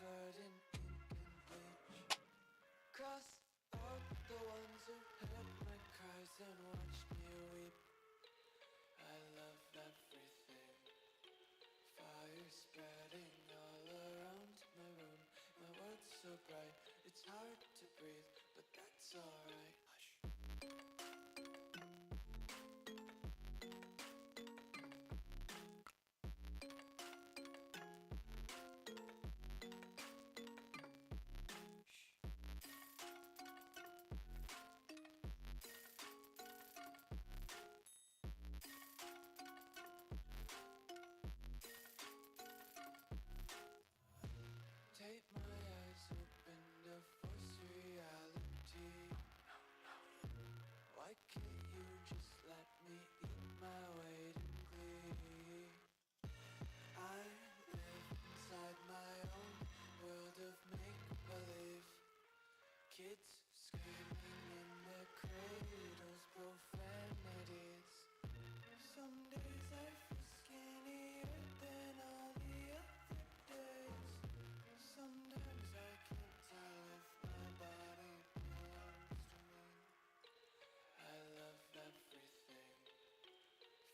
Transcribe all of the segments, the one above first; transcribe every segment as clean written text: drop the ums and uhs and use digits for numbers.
covered in ink and bleach. Cross out the ones who heard my cries and watched me weep. I love everything. Fire spreading all around my room. My world's so bright, it's hard to breathe, but that's alright. Hush. Take my eyes open to force reality. Why can't you just let me eat my weight in glee? I live inside my own world of make-believe. Kids screaming in their cradles, profanities. Some days I feel skinnier than all the other days. Sometimes I can't tell if my body belongs to me. I love everything.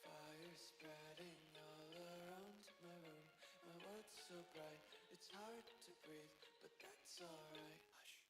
Fire spreading all around my room. My world's so bright, it's hard to breathe, but that's alright. Hush.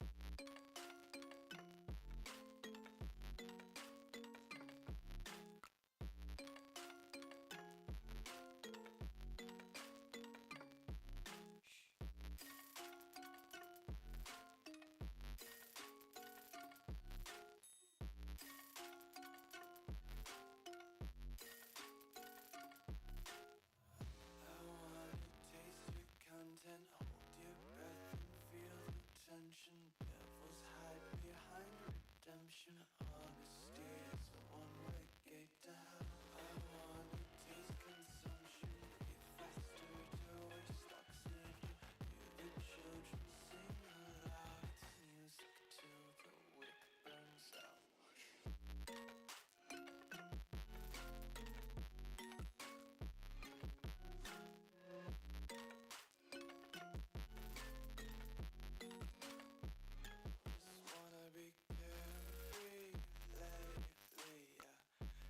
I wanna taste your content, hold your breath and feel the tension. Devils hide behind redemption. Honesty is a one-way gate to hell. I wanna taste consumption, breathe faster to waste oxygen. Hear the children sing aloud. It's music till the wick burns out. Just wanna be carefree lately, yeah.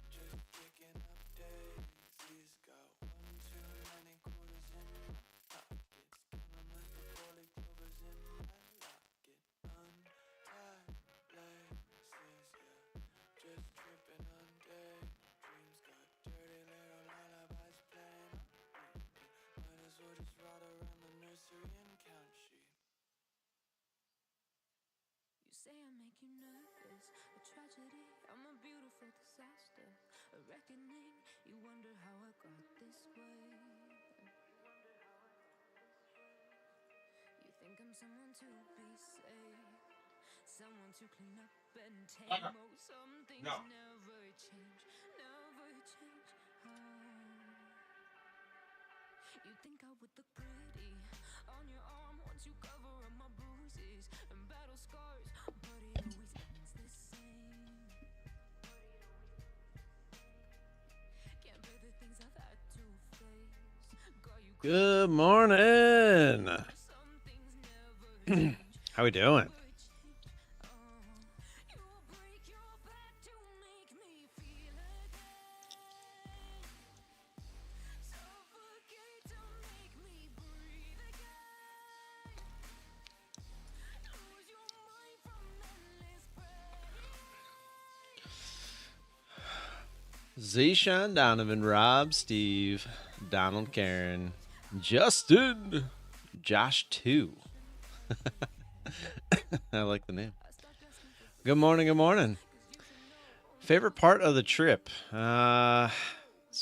Just picking up daisies. Got one too many quarters in my pockets. Count 'em like the four-leaf clovers in my locket. Untied laces, yeah. Just tripping on daydreams. Got dirty little lullabies playing on repeat. Might as well just ride around the nursery and count sheep. You say I make you nervous, a tragedy, I'm a beautiful disaster, a reckoning, you wonder how I got this way. You think I'm someone to be saved, someone to clean up and tame. Oh, some things never change, never change. You think I would look pretty on your arm once you cover up my bruises and battle scars, but it always ends the same. Can't bear the things I've had to face. Got you Good morning. some things never change. How we doing? You break your back to make me feel again. Suffocate to make me breathe again. Lose your mind from endless praying. Zishan, Donovan, Rob, Steve, Donald, Karen, Justin, Josh 2. I like the name. Good morning, good morning. Favorite part of the trip? That's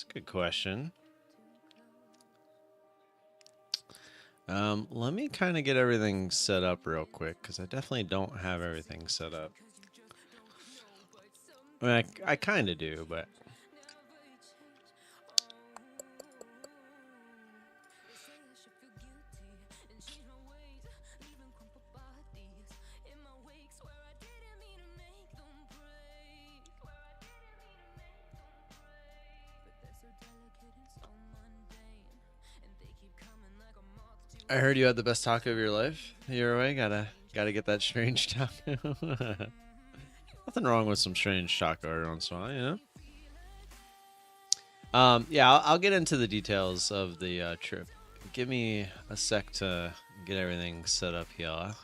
a good question. Let me kind of get everything set up real quick, because I definitely don't have everything set up. I mean, I kind of do, but... I heard you had the best taco of your life. You're away. Gotta get that strange taco. Nothing wrong with some strange taco every once in a while, you know. Yeah, I'll get into the details of the trip. Give me a sec to get everything set up here.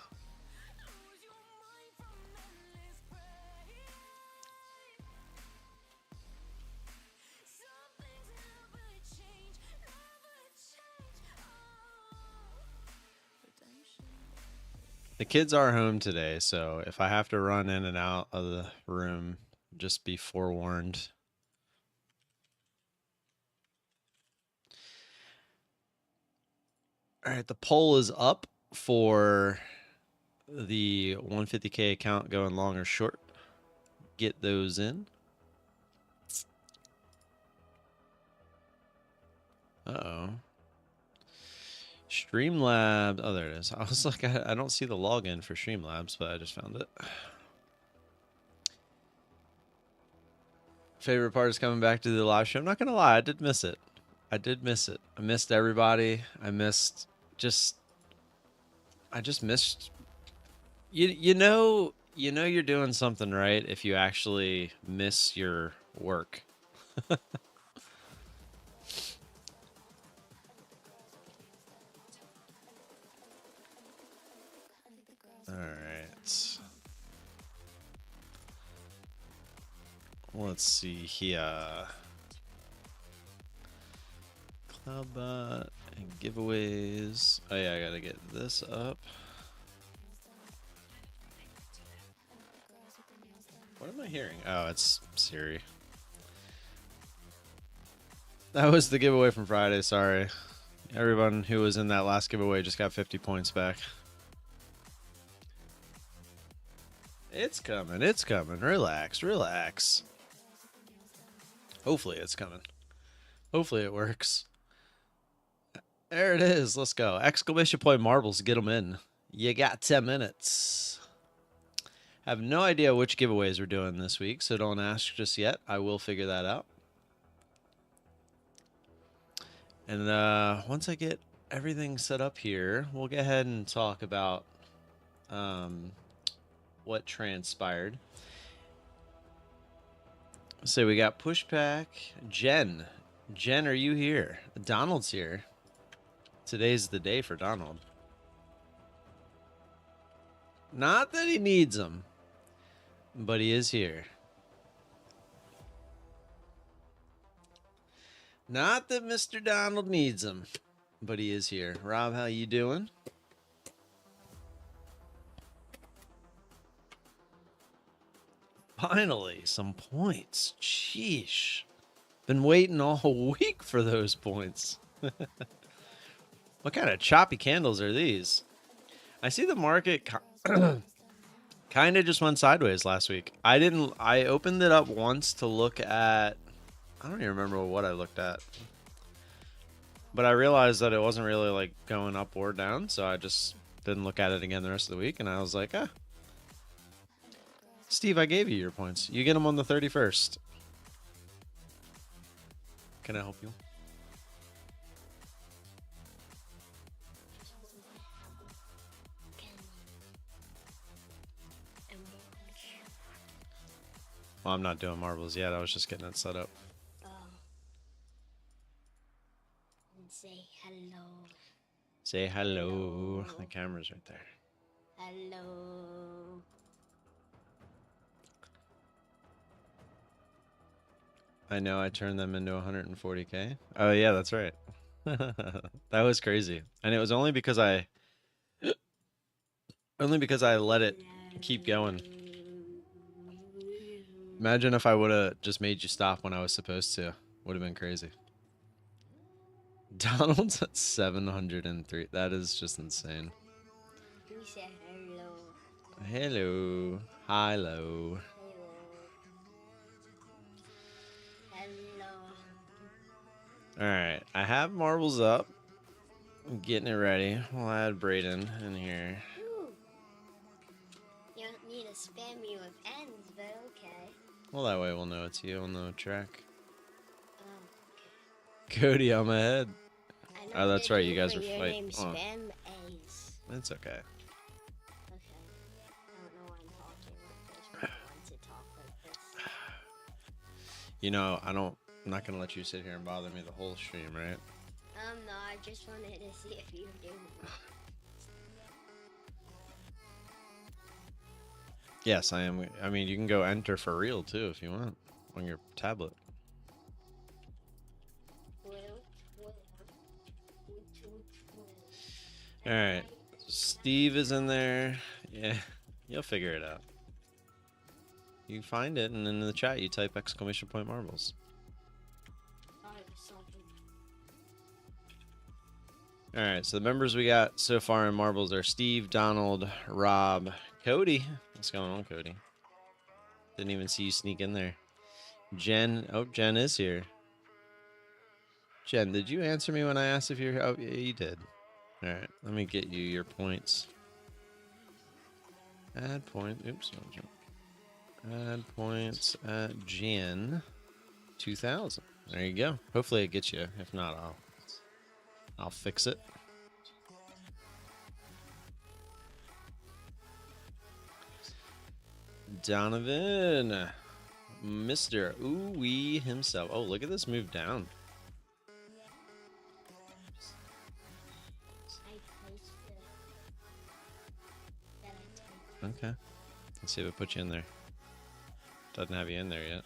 The kids are home today, so if I have to run in and out of the room, just be forewarned. All right, the poll is up for the 150K account going long or short. Get those in. Uh-oh. Streamlabs. Oh, there it is. I was like, I don't see the login for Streamlabs, but I just found it. Favorite part is coming back to the live show. I'm not going to lie. I did miss it. I missed everybody. I just missed. You know you're doing something right if you actually miss your work. All right. Let's see here. Club and giveaways. Oh yeah, I gotta get this up. What am I hearing? Oh, it's Siri. That was the giveaway from Friday, sorry. Everyone who was in that last giveaway just got 50 points back. It's coming, it's coming. Relax, relax. Hopefully it's coming. Hopefully it works. There it is, let's go. Exclamation point marbles, get them in. You got 10 minutes. I have no idea which giveaways we're doing this week, so don't ask just yet. I will figure that out. And once I get everything set up here, we'll go ahead and talk about what transpired. So we got Pushback. Jen. Jen, are you here? Donald's here. Today's the day for Donald. Not that he needs them, but he is here. Not that Mr. Donald needs them, but he is here. Rob, how you doing? Finally, some points. Sheesh. Been waiting all week for those points. What kind of choppy candles are these? I see the market kind of just went sideways last week. I opened it up once to look at, I don't even remember what I looked at. But I realized that it wasn't really like going up or down, so I just didn't look at it again the rest of the week, and I was like, ah. Steve, I gave you your points. You get them on the 31st. Can I help you? Well, I'm not doing marbles yet. I was just getting it set up. Say hello. Say hello. Hello. The camera's right there. Hello. I know I turned them into 140K. Oh yeah, that's right. That was crazy. And it was only because I let it keep going. Imagine if I would have just made you stop when I was supposed to. Would have been crazy. Donald's at 703. That is just insane. You said hello. Hello. Hello. Hello. Alright, I have marbles up. I'm getting it ready. We'll add Brayden in here. Ooh. You don't need to spam me with ends, but okay. Well, that way we'll know it's you on the track. Oh, okay. Cody, I'm ahead. I know Oh, that's they right. do You guys for are your fighting. name spam It's okay. Okay. I don't know why I'm talking like this. I don't want to talk like this. You know, I'm not gonna let you sit here and bother me the whole stream, right? No, I just wanted to see if you do. Yes, I am. I mean, you can go enter for real too if you want on your tablet. All right, Steve is in there. Yeah, you'll figure it out. You find it, and in the chat you type !marbles. All right, so the members we got so far in marbles are Steve, Donald, Rob, Cody. What's going on, Cody? Didn't even see you sneak in there. Jen. Oh, Jen is here. Jen, did you answer me when I asked if you're... Oh, yeah, you did. All right, let me get you your points. Add point. Oops. Add points at Jen 2000. There you go. Hopefully it gets you. If not, I'll fix it. Donovan, Mr. Ooh-wee himself. Oh, look at this move down. Okay. Let's see if it puts you in there. Doesn't have you in there yet.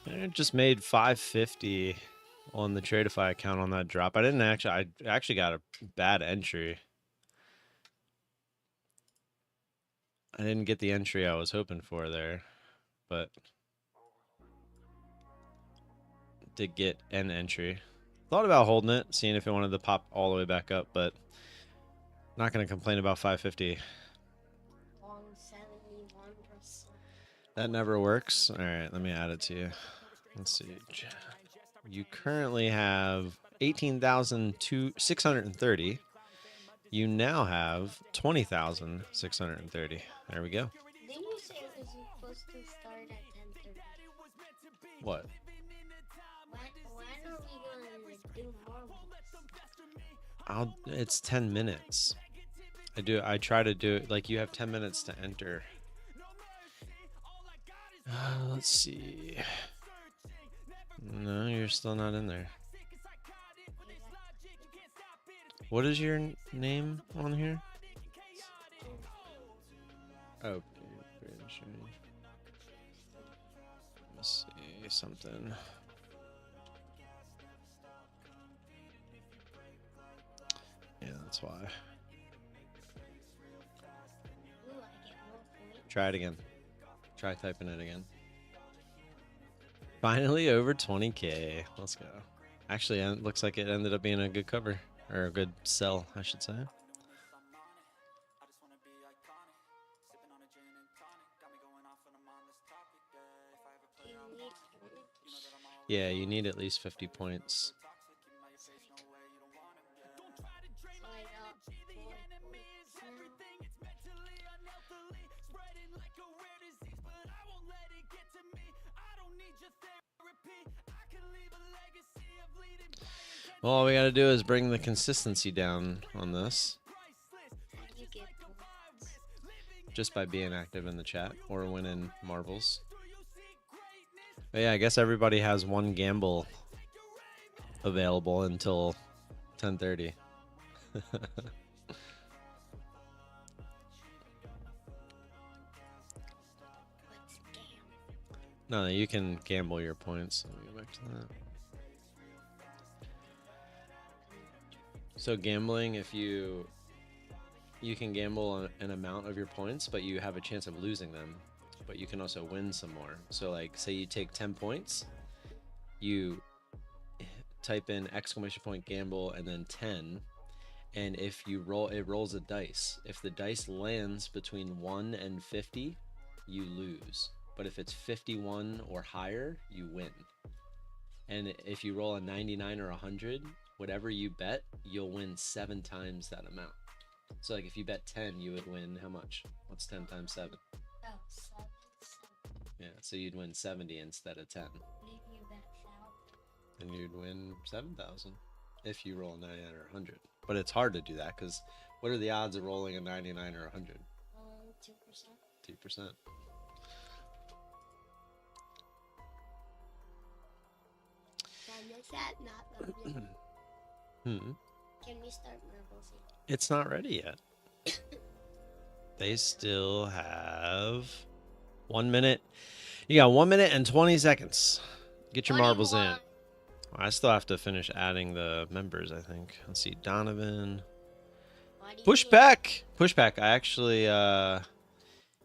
I just made 550 on the Tradeify account on that drop. I actually got a bad entry. I didn't get the entry I was hoping for there, but did get an entry. Thought about holding it, seeing if it wanted to pop all the way back up, but not going to complain about 550. That never works. All right, let me add it to you. Let's see. You currently have 18,630. You now have 20,630. There we go. Didn't you say it was supposed to start at 10:30? What? When are we gonna do more? It's 10 minutes. I try to do it like you have 10 minutes to enter. Let's see. No, you're still not in there. What is your name on here? Oh, let's see something. Yeah, that's why. Try it again. Try typing it again. Finally over 20K. Let's go. Actually, it looks like it ended up being a good cover. Or a good sell, I should say. Yeah, you need at least 50 points. Well, all we gotta do is bring the consistency down on this. Just by being active in the chat or winning marbles. But yeah, I guess everybody has one gamble available until 10:30. No, you can gamble your points. Let me go back to that. So gambling, if you can gamble an amount of your points, but you have a chance of losing them. But you can also win some more. So like, say you take 10 points, you type in !gamble and then 10, and if you roll, it rolls a dice. If the dice lands between 1 and 50, you lose. but if it's 51 or higher, you win. And if you roll a 99 or 100, whatever you bet, you'll win 7 times that amount. So like if you bet 10, you would win how much? What's 10 times 7? Oh, 7. Yeah, so you'd win 70 instead of 10. What if you bet 1,000? And you'd win 7,000 if you roll a 99 or 100. But it's hard to do that because what are the odds of rolling a 99 or 100? 2%. 2%. Is that not lovely? Can we start marbles again? It's not ready yet. They still have 1 minute. You got 1 minute and 20 seconds. Get your marbles in. 21. I still have to finish adding the members, I think. Let's see. Donovan. What do you need? Pushback. Pushback. I actually,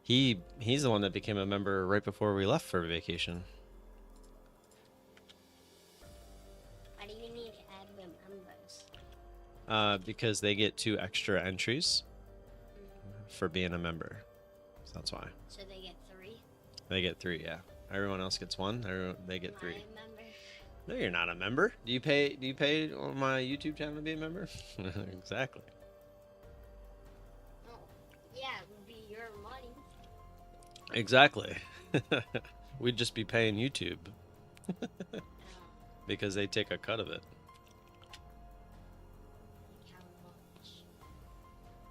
he's the one that became a member right before we left for vacation. Why do you need to add the members? Because they get 2 extra entries for being a member. So that's why. So they get 3? They get 3, yeah. Everyone else gets 1. They get 3. Am I a member? No, you're not a member. Do you pay on my YouTube channel to be a member? Exactly. Oh, yeah, it would be your money. Exactly. We'd just be paying YouTube Uh, because they take a cut of it.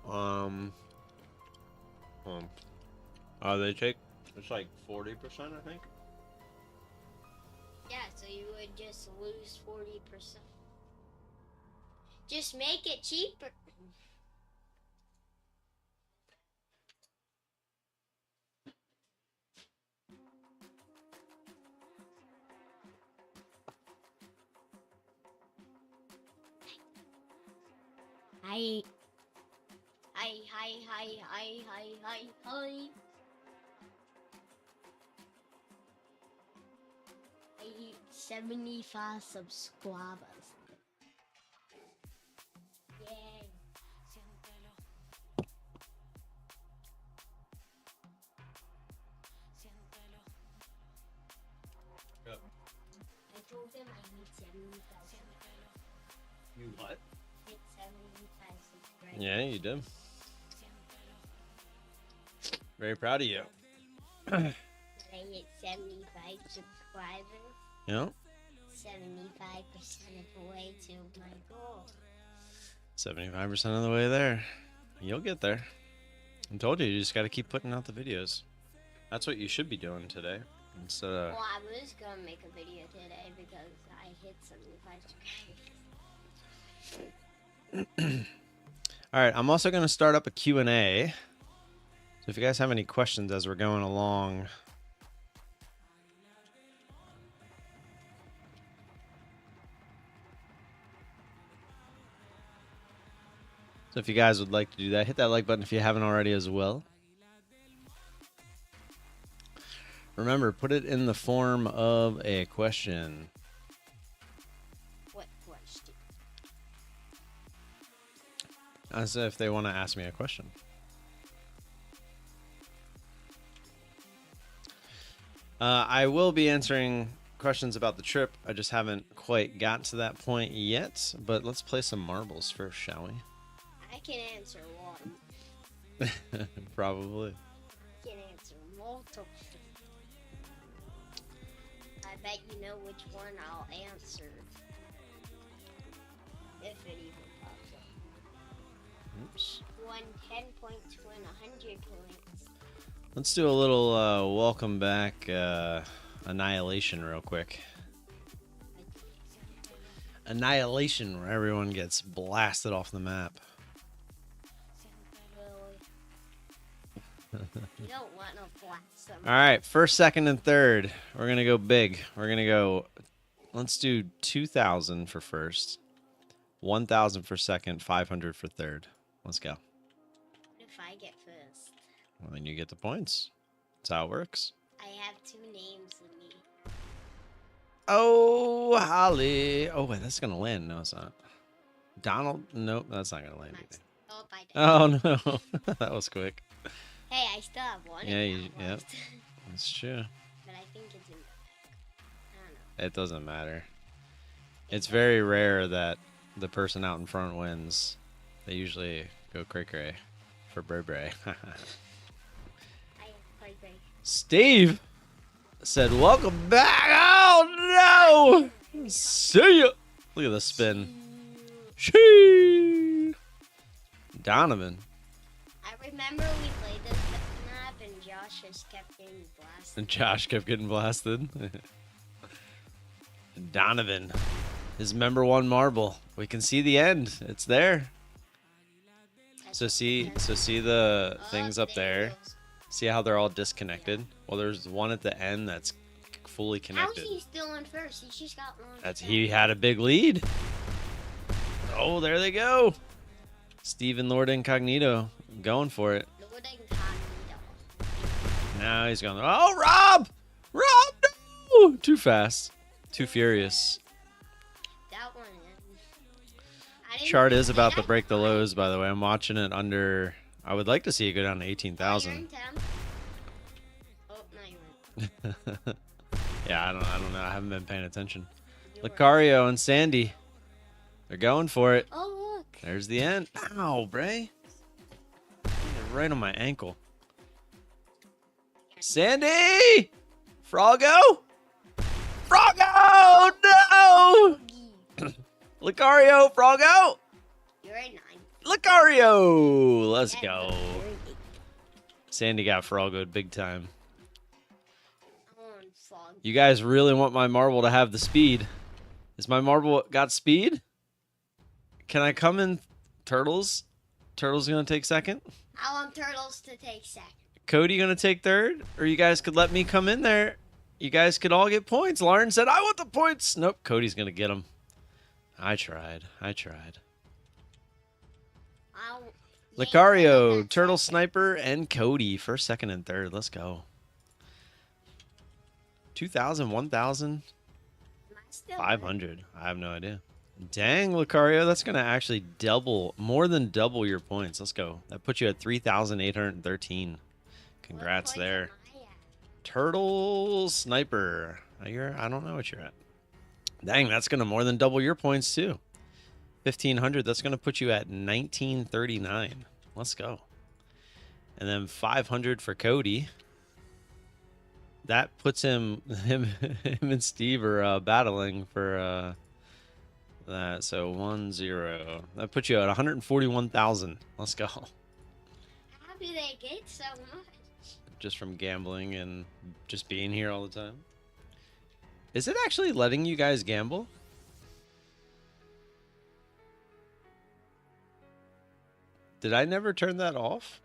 how much? They take, it's like 40%, I think. Yeah, so you would just lose 40%. Just make it cheaper. Hi. Hi. I hit 75 subscribers. Yay. Yep. I told him I hit 75. You what? Hit 75 subscribers. Yeah, you did. Very proud of you. I hit 75 subscribers. Yeah. 75% of the way to my goal. 75% of the way there. You'll get there. I told you just got to keep putting out the videos. That's what you should be doing today. Instead of... Well, I was gonna make a video today because I hit 75 subscribers. All right, I'm also going to start up a Q&A. So if you guys have any questions as we're going along... So if you guys would like to do that, hit that like button if you haven't already as well. Remember, put it in the form of a question. What question? As if they want to ask me a question. I will be answering questions about the trip. I just haven't quite got to that point yet. But let's play some marbles first, shall we? I can answer one. Probably. I can answer multiple. I bet you know which one I'll answer. If it even pops up. Oops. Won 10 points, win 100 points. Let's do a little welcome back annihilation real quick. Annihilation, where everyone gets blasted off the map. You don't want to blast them. All right, first, second, and third. We're going to go big. We're going to go, let's do 2,000 for first, 1,000 for second, 500 for third. Let's go. What if I get first? Well, then you get the points. That's how it works. I have 2 names in me. Oh, Holly. Oh, wait, that's going to land. No, it's not. Donald. Nope, that's not going to land either. Oh, I did. Oh, no. That was quick. Hey, I still have one. Yeah, account yep. left. That's true. But I think it's in the back. I don't know. It doesn't matter. It's very rare that the person out in front wins. They usually go cray-cray for Bray. I quite great. Steve said, welcome back. Oh, no. See ya. Look at the spin. Shee. Donovan. I remember we played this map and Josh just kept getting blasted. And Josh kept getting blasted. Donovan. His number one marble. We can see the end. It's there. So see the things up there. See how they're all disconnected? Well, there's one at the end that's fully connected. How's he still in first? He just got one. He had a big lead. Oh, there they go. Steve and Lord Incognito going for it. Lord Incognito. Now he's going. Oh, Rob! Rob, no! Too fast. Too furious. That one is. Chart is about to break the lows, by the way. I'm watching it under. I would like to see it go down to 18,000. Oh, no, you weren't. Yeah, I don't know. I haven't been paying attention. Lucario and Sandy. They're going for it. Oh, look. There's the end. Ow, Bray. Right on my ankle. Sandy! Froggo? Froggo! No! Lucario, Froggo! You're at 9. Lucario! Let's go. You're at 8. Sandy got Froggoed big time. Oh, and Frog. You guys really want my marble to have the speed. Is my marble got speed? Can I come in Turtles? Turtles gonna take second? I want Turtles to take second. Cody gonna take third? Or you guys could let me come in there. You guys could all get points. Lauren said, I want the points. Nope, Cody's gonna get them. I tried. Lucario, Turtle Sniper, and Cody. First, second, and third. Let's go. 2,000, 1,000, 500. I have no idea. Dang, Lucario, that's going to actually more than double your points. Let's go. That puts you at 3,813. Congrats there. Turtle Sniper. I don't know what you're at. Dang, that's going to more than double your points too. 1,500. That's going to put you at 1939. Let's go. And then 500 for Cody. That puts him and Steve are battling for that. So 1-0. That puts you at 141,000. Let's go. How do they get so much? Just from gambling and just being here all the time. Is it actually letting you guys gamble? Did I never turn that off?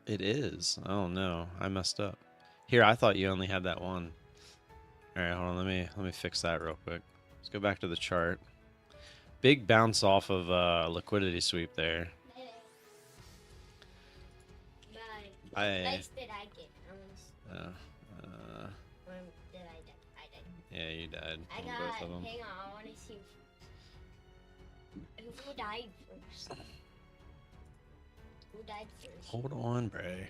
It is. Oh no, I messed up. Here, I thought you only had that one. All right, hold on. Let me fix that real quick. Let's go back to the chart. Big bounce off of liquidity sweep there. What dice did I get? Did I die? I died. Yeah, you died. I on got. both of them. Hang on, I want to see who died first. Who died first? Hold on, Bray.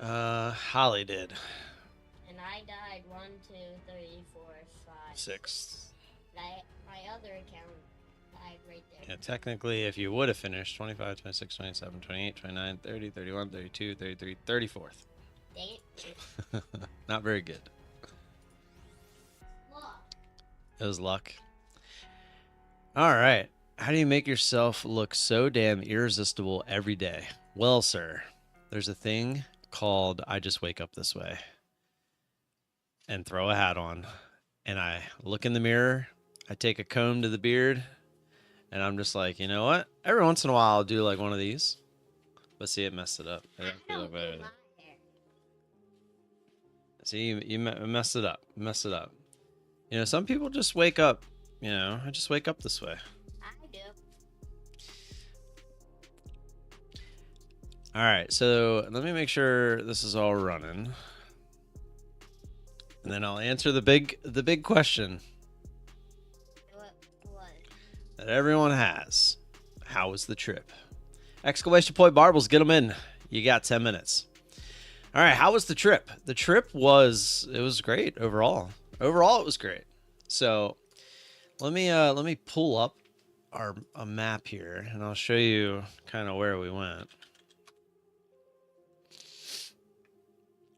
Holly did. And I died 1, 2, 3, 4, 5, 6. My other account died right there. Yeah, technically, if you would have finished 25, 26, 27, 28, 29, 30, 31, 32, 33, 34th. Dang it. Not very good. Look. It was luck. All right. How do you make yourself look so damn irresistible every day? Well, sir, there's a thing called I just wake up this way and throw a hat on. And I look in the mirror. I take a comb to the beard. And I'm just like, you know what? Every once in a while, I'll do like one of these. But see, it messed it up. I don't do my hair. See, you messed it up. Messed it up. You know, some people just wake up. You know, I just wake up this way. I do. All right, so let me make sure this is all running. And then I'll answer the big question What? that everyone has. How was the trip? Exclamation point marbles, get them in. You got 10 minutes. All right, how was the trip? The trip was great overall. Overall, it was great. So let me pull up a map here, and I'll show you kind of where we went.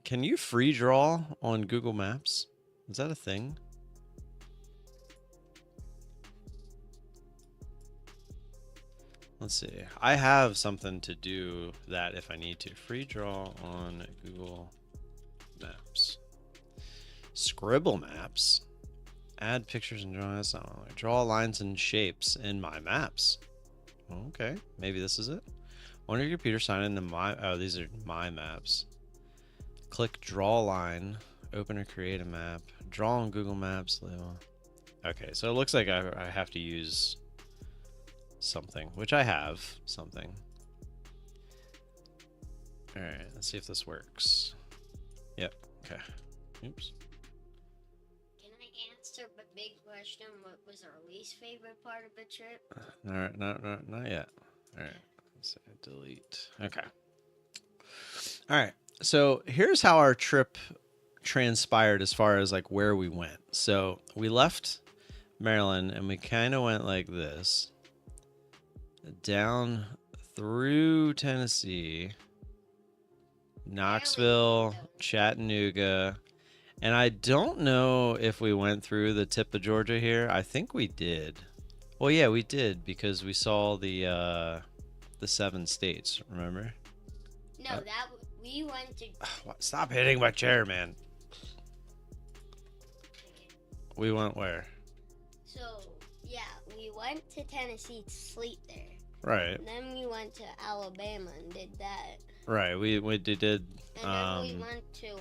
Can you free draw on Google Maps? Is that a thing? Let's see. I have something to do that if I need to. Free draw on Google Maps. Scribble maps. Add pictures and drawings. Draw lines and shapes in my maps. Okay, maybe this is it. On your computer, sign into my. Oh, these are my maps. Click draw line. Open or create a map. Draw on Google Maps. Label. Okay, so it looks like I have to use something, which I have something. All right, let's see if this works. Yep. Okay. Oops. Can I answer the big question? What was our least favorite part of the trip? All right, not yet. All right, let's say delete. Okay. All right. So here's how our trip transpired as far as like where we went. So we left Maryland and we kind of went like this, down through Tennessee, Knoxville, Chattanooga, and I don't know if we went through the tip of Georgia here. I think we did. Well, yeah, we did because we saw the 7 states. Remember? No, we went to. Stop hitting my chair, man. We went where? So yeah, we went to Tennessee to sleep there. Right. And then we went to Alabama and did that. Right. We did. And then we went to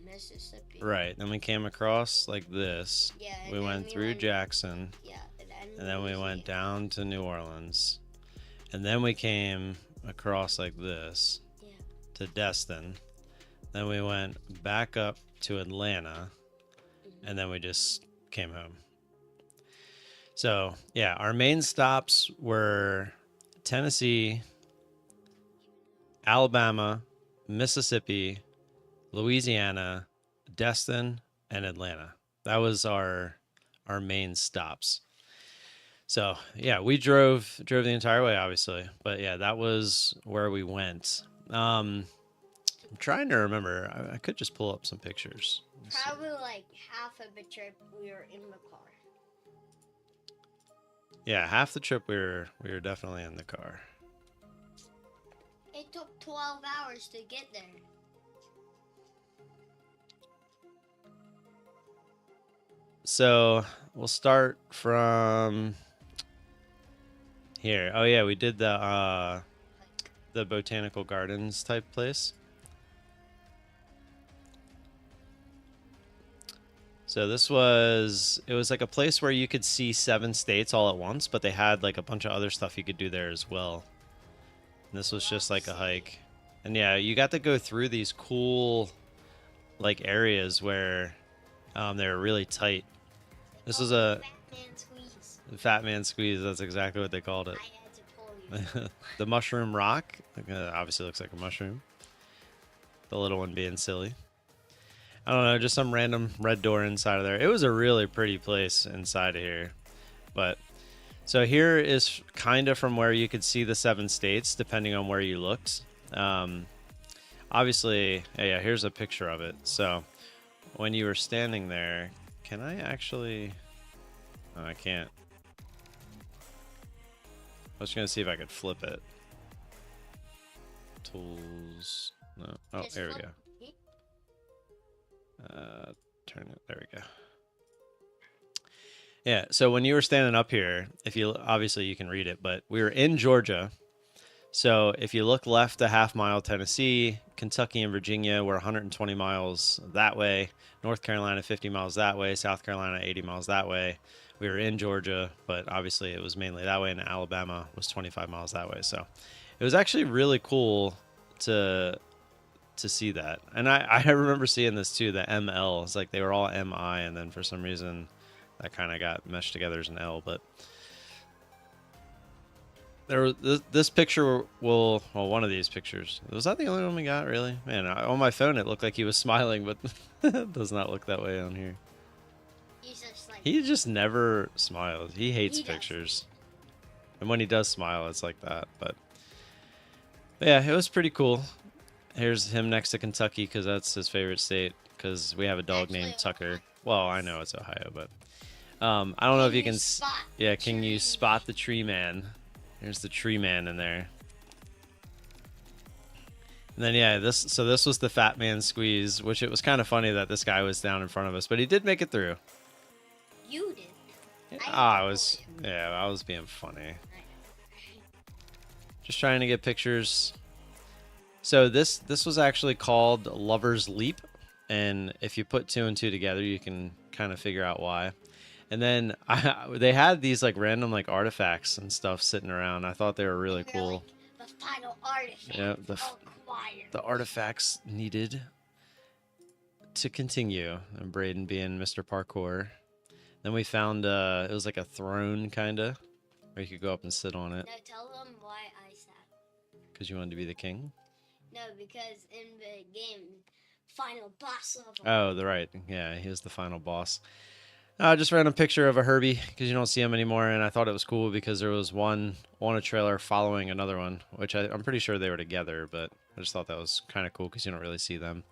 Mississippi. Right. Then we came across like this. Yeah. We went through Jackson. Yeah. And then we went down to New Orleans. And then we came across like this. Yeah. To Destin. Then we went back up to Atlanta. And then we just came home. So, yeah, our main stops were Tennessee, Alabama, Mississippi, Louisiana, Destin, and Atlanta. That was our main stops. So, yeah, we drove the entire way, obviously. But, yeah, that was where we went. I'm trying to remember. I could just pull up some pictures. Probably like half of the trip we were in the car. Yeah, half the trip we were definitely in the car. It took 12 hours to get there. So we'll start from here. Oh yeah, we did the botanical gardens type place. So it was like a place where you could see 7 states all at once, but they had like a bunch of other stuff you could do there as well. And this was just like a hike. And yeah, you got to go through these cool like areas where they were really tight. This was a Fat man squeeze. Fat man squeeze. That's exactly what they called it. I had to pull you. The mushroom rock. Obviously looks like a mushroom. The little one being silly. I don't know, just some random red door inside of there. It was a really pretty place inside of here. But so here is kind of from where you could see the 7 states, depending on where you looked. Obviously, yeah, here's a picture of it. So when you were standing there, can I actually... Oh, I can't. I was going to see if I could flip it. Tools. No. Oh, Just there we flip- go. Turn it. There we go. Yeah. So when you were standing up here, if you obviously you can read it, but we were in Georgia. So if you look left a half mile, Tennessee, Kentucky and Virginia were 120 miles that way. North Carolina 50 miles that way. South Carolina 80 miles that way. We were in Georgia, but obviously it was mainly that way. And Alabama was 25 miles that way. So it was actually really cool to see that. And I remember seeing this too, the ML. It's like they were all MI, and then for some reason that kind of got meshed together as an L. But There was this picture will, well, one of these pictures. Was that the only one we got, really? Man, on my phone it looked like he was smiling, but it does not look that way on here. He's just like He just never smiles. He hates He does. pictures. And when he does smile, it's like that. But yeah, it was pretty cool. Here's him next to Kentucky because that's his favorite state. Because we have a dog Actually, named Tucker. Ohio. Well, I know it's Ohio, but I don't know if you can. spot Yeah, can you tree spot the tree man? There's the tree man in there. And then yeah, this was the fat man squeeze, which it was kind of funny that this guy was down in front of us, but he did make it through. You did. I was being funny. Just trying to get pictures. So this was actually called Lover's Leap, and if you put 2 and 2 together, you can kind of figure out why. And then they had these like random like artifacts and stuff sitting around. I thought they were really They're cool. like the final artifact. Yeah, acquired. the artifacts needed to continue. And Braden being Mr. Parkour. Then we found it was like a throne kinda, where you could go up and sit on it. No, tell them why I sat. Because you wanted to be the king. No, because in the game, final boss level. Oh, right. Yeah, he was the final boss. I just ran a picture of a Herbie because you don't see him anymore, and I thought it was cool because there was one on a trailer following another one, which I'm pretty sure they were together, but I just thought that was kind of cool because you don't really see them.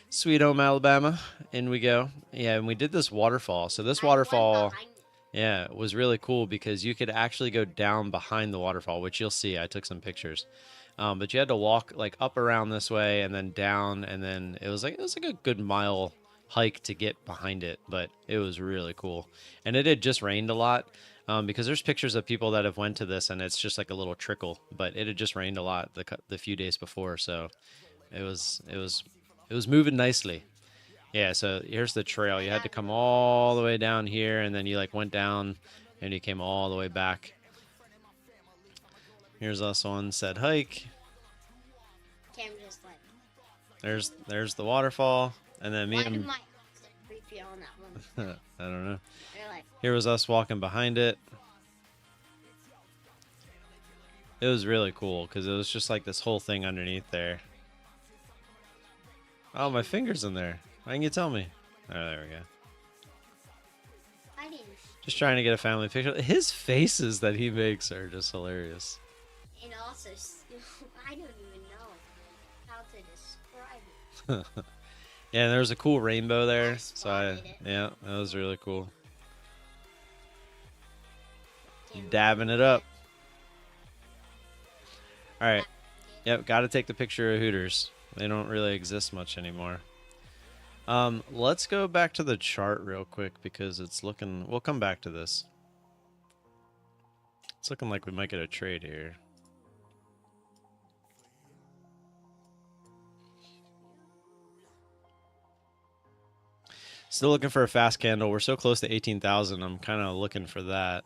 Sweet Home Alabama, in we go. Yeah, and we did this waterfall. So this I went waterfall, behind it. yeah, it was really cool because you could actually go down behind the waterfall, which you'll see. I took some pictures. But you had to walk like up around this way and then down, and then it was like a good mile hike to get behind it, but it was really cool. And it had just rained a lot, because there's pictures of people that have went to this and it's just like a little trickle, but it had just rained a lot the few days before, so it was moving nicely. Yeah, so here's the trail. You had to come all the way down here, and then you like went down and you came all the way back. Here's us on said hike. Cam just like. There's the waterfall, and then me Why and did my accent creepy on that one? I don't know. They're like, Here was us walking behind it. It was really cool because it was just like this whole thing underneath there. Oh, my finger's in there. Why can you tell me? Oh, there we go. I didn't. Just trying to get a family picture. His faces that he makes are just hilarious. And also, I don't even know how to describe it. Yeah, and there was a cool rainbow there. I spotted it. Yeah, that was really cool. Cam Dabbing it up. All right. Yep, got to take the picture of Hooters. They don't really exist much anymore. Let's go back to the chart real quick because it's looking... We'll come back to this. It's looking like we might get a trade here. Still looking for a fast candle. We're so close to 18,000. I'm kind of looking for that.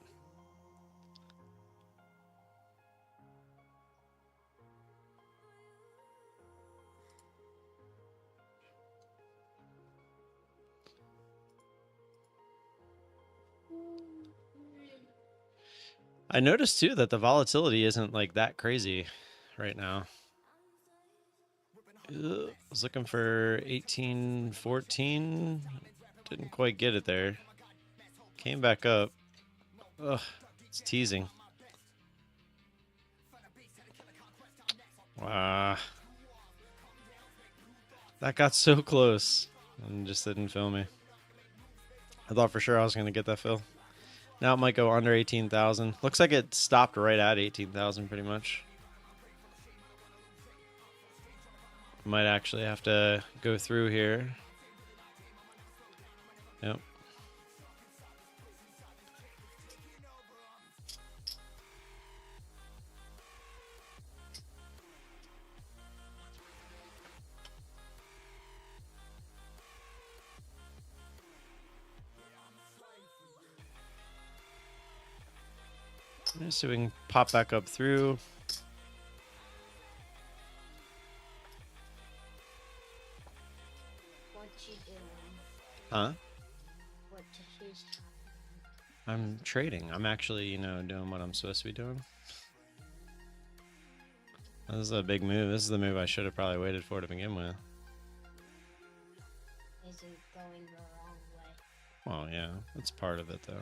I noticed too that the volatility isn't like that crazy right now. I was looking for 1814. Didn't quite get it there. Came back up. Ugh, it's teasing. Wow. That got so close and just didn't fill me. I thought for sure I was going to get that fill. Now it might go under 18,000. Looks like it stopped right at 18,000 pretty much. Might actually have to go through here. Yep. Let's see if we can pop back up through. What you doing? Huh? What he's I'm trading. I'm actually, doing what I'm supposed to be doing. This is a big move. This is the move I should have probably waited for to begin with. Isn't going the wrong way. Well, yeah, that's part of it, though.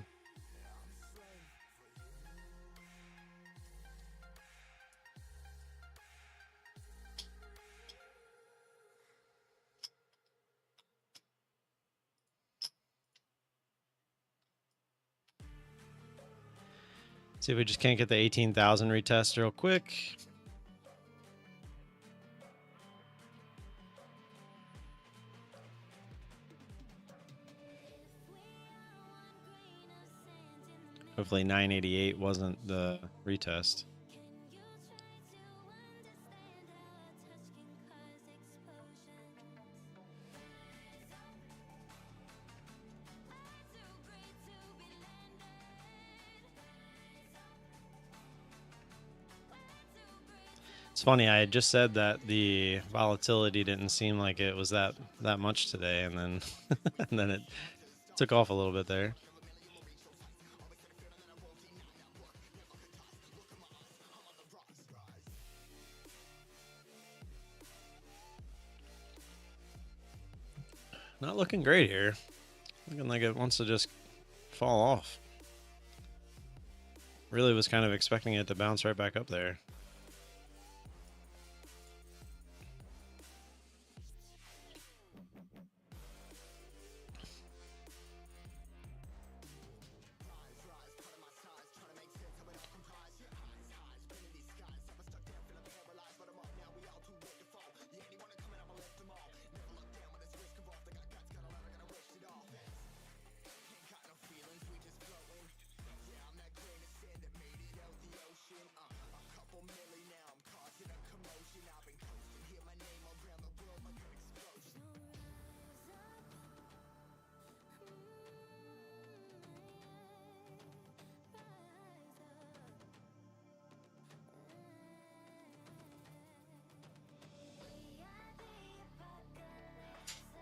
See if we just can't get the 18,000 retest real quick. Hopefully 988 wasn't the retest. It's funny, I had just said that the volatility didn't seem like it was that much today, and then and then it took off a little bit there. Not looking great here. Looking like it wants to just fall off. Really was kind of expecting it to bounce right back up there.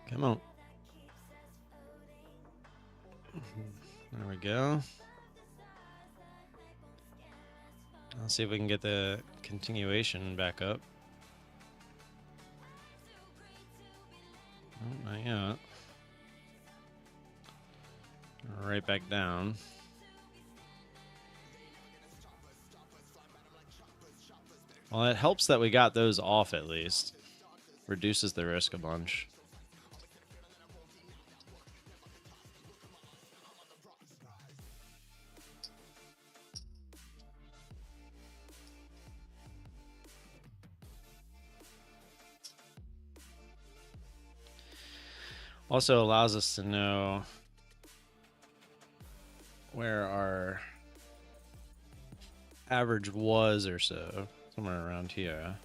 Come on. There we go. Let's see if we can get the continuation back up. Oh, not yet. Right back down. Well, it helps that we got those off at least. Reduces the risk a bunch. Also allows us to know where our average was or so, somewhere around here.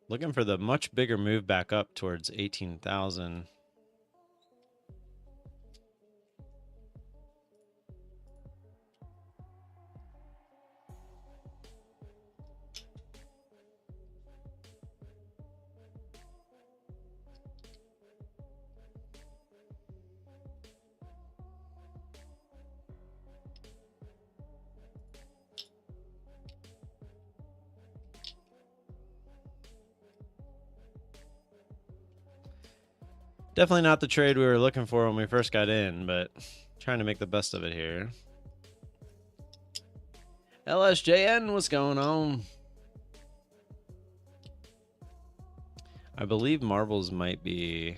Looking for the much bigger move back up towards 18,000. Definitely not the trade we were looking for when we first got in, but trying to make the best of it here. LSJN, what's going on? I believe Marbles might be...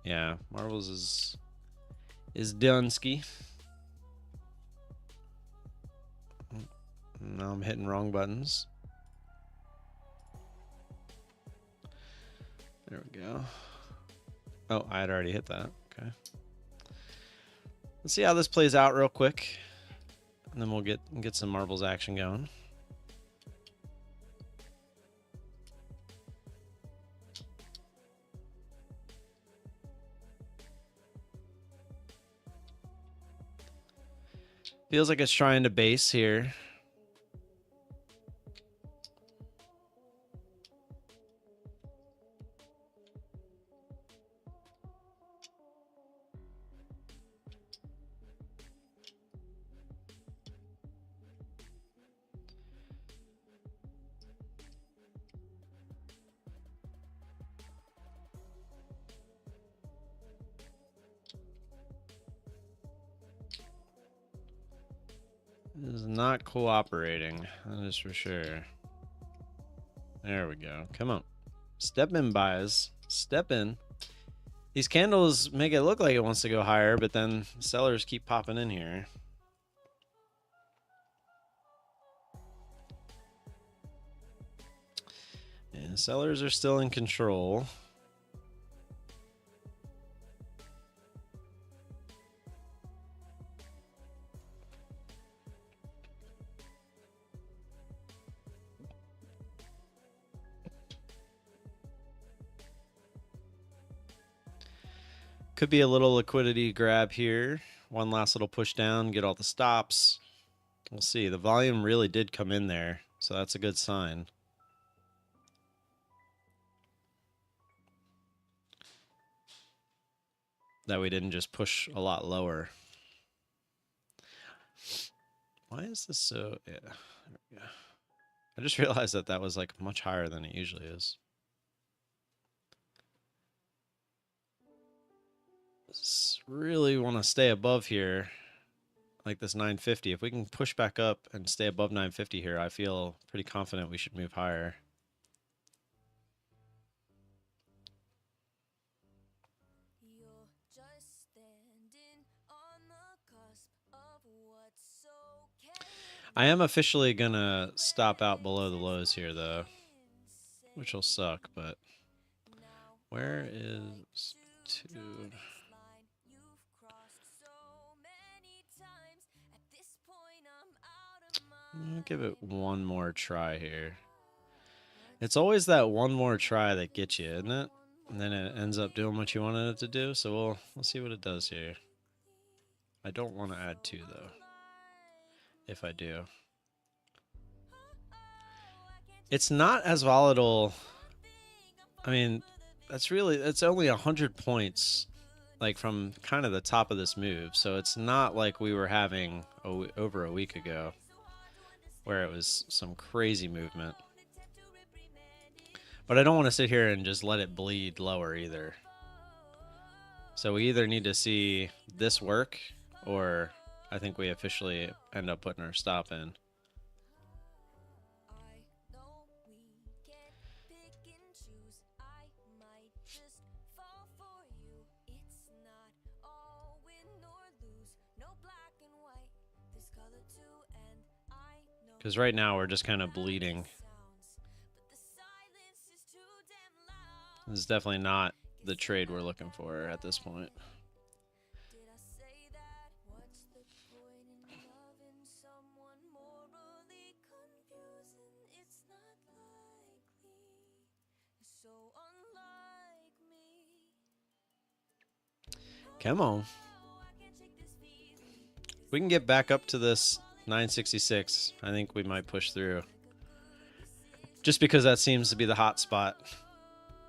Yeah, Marbles is Dunsky. Now I'm hitting wrong buttons. There we go. Oh, I had already hit that. Okay. Let's see how this plays out real quick, and then we'll get some Marbles action going. Feels like it's trying to base here. This is not cooperating, that is for sure. There we go. Come on. Step in, buys. Step in. These candles make it look like it wants to go higher, but then sellers keep popping in here. And sellers are still in control. Could be a little liquidity grab here. One last little push down, get all the stops. We'll see. The volume really did come in there, so that's a good sign. That we didn't just push a lot lower. Why is this so... Yeah, there we go. I just realized that that was like much higher than it usually is. Really want to stay above here, like this 950. If we can push back up and stay above 950 here, I feel pretty confident we should move higher. I am officially gonna stop out below the lows here though, which will suck, but where is 2? I'll give it one more try here. It's always that one more try that gets you, isn't it? And then it ends up doing what you wanted it to do. So we'll see what it does here. I don't want to add 2 though. If I do. It's not as volatile. I mean, that's only 100 points like from kind of the top of this move. So it's not like we were having over a week ago where it was some crazy movement. But I don't want to sit here and just let it bleed lower either. So we either need to see this work, or I think we officially end up putting our stop in. Because right now we're just kind of bleeding. This is definitely not the trade we're looking for at this point. Come on. We can get back up to this 966. I think we might push through. Just because that seems to be the hot spot.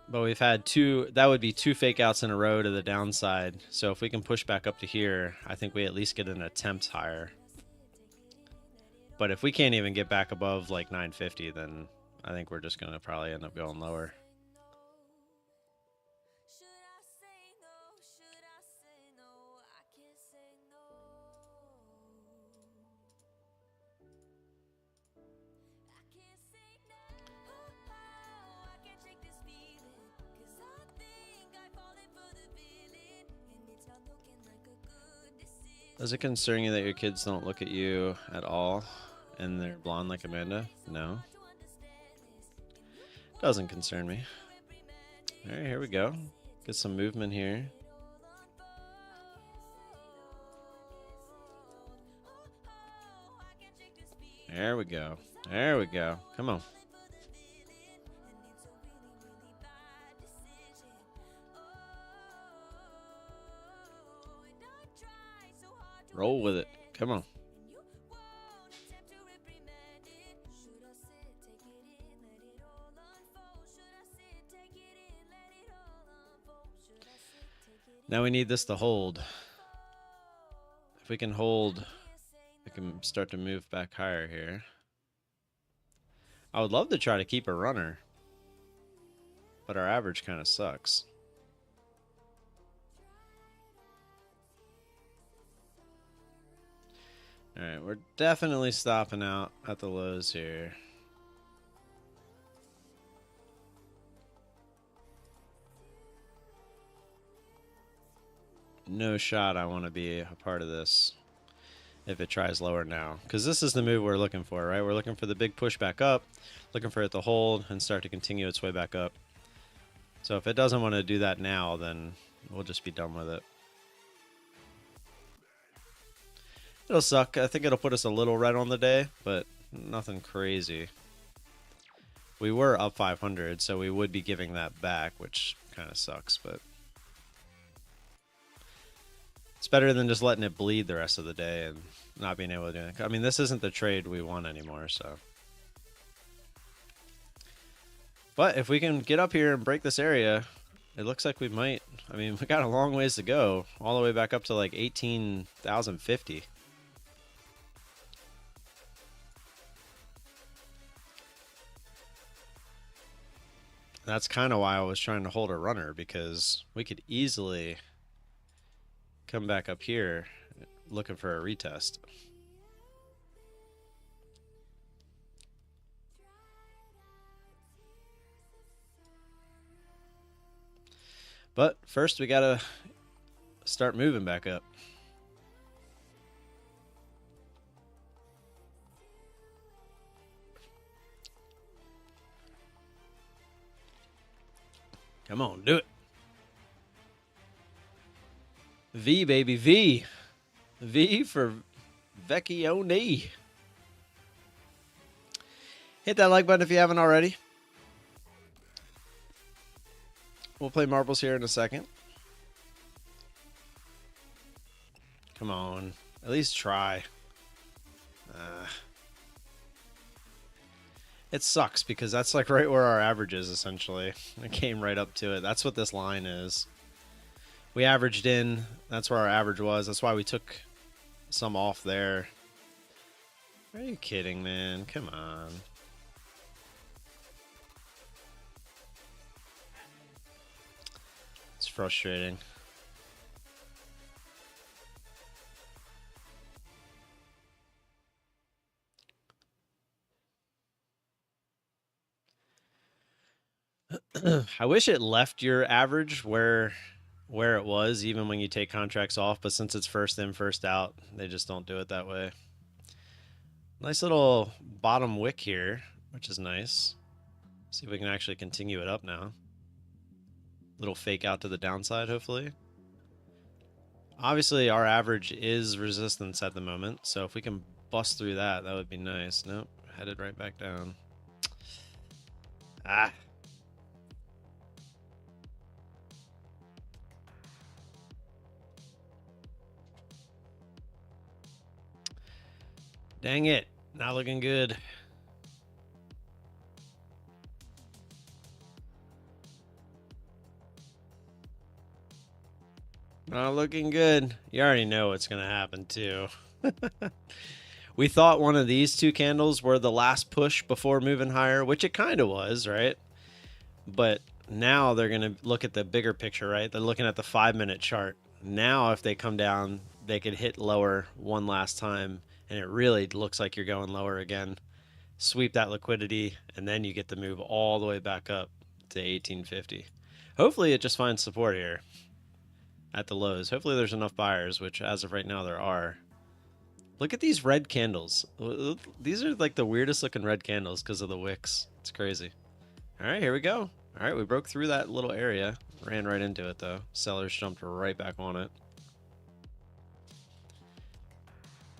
But we've had 2, that would be 2 fake outs in a row to the downside. So if we can push back up to here, I think we at least get an attempt higher. But if we can't even get back above like 950, then I think we're just going to probably end up going lower. Does it concern you that your kids don't look at you at all and they're blonde like Amanda? No. Doesn't concern me. All right, here we go. Get some movement here. There we go. There we go. Come on. Roll with it. Come on. Now we need this to hold. If we can hold, we can start to move back higher here. I would love to try to keep a runner, but our average kind of sucks. All right, we're definitely stopping out at the lows here. No shot I want to be a part of this if it tries lower now, because this is the move we're looking for, right? We're looking for the big push back up, looking for it to hold and start to continue its way back up. So if it doesn't want to do that now, then we'll just be done with it. It'll suck. I think it'll put us a little red on the day, but nothing crazy. We were up 500, so we would be giving that back, which kind of sucks, but it's better than just letting it bleed the rest of the day and not being able to do it. I mean, this isn't the trade we want anymore, so. But if we can get up here and break this area, it looks like we might. I mean, we got a long ways to go, all the way back up to like 18,050. That's kind of why I was trying to hold a runner, because we could easily come back up here looking for a retest. But first we gotta start moving back up. Come on, do it. V, baby, V. V for Vecchione. Hit that like button if you haven't already. We'll play marbles here in a second. Come on. At least try. It sucks because that's like right where our average is, essentially. It came right up to it. That's what this line is. We averaged in. That's where our average was. That's why we took some off there. Are you kidding, man? Come on. It's frustrating. I wish it left your average where it was, even when you take contracts off, but since it's first in, first out, they just don't do it that way. Nice little bottom wick here, which is nice. See if we can actually continue it up now. Little fake out to the downside, hopefully. Obviously, our average is resistance at the moment, so if we can bust through that, that would be nice. Nope, headed right back down. Ah. Dang it, not looking good. Not looking good. You already know what's going to happen, too. We thought one of these two candles were the last push before moving higher, which it kind of was, right? But now they're going to look at the bigger picture, right? They're looking at the 5-minute chart. Now, if they come down, they could hit lower one last time, and it really looks like you're going lower again. Sweep that liquidity, and then you get to move all the way back up to 1850. Hopefully, it just finds support here at the lows. Hopefully there's enough buyers, which as of right now there are. Look at these red candles. These are like the weirdest looking red candles because of the wicks. It's crazy. All right, here we go. All right, we broke through that little area. Ran right into it though. Sellers jumped right back on it.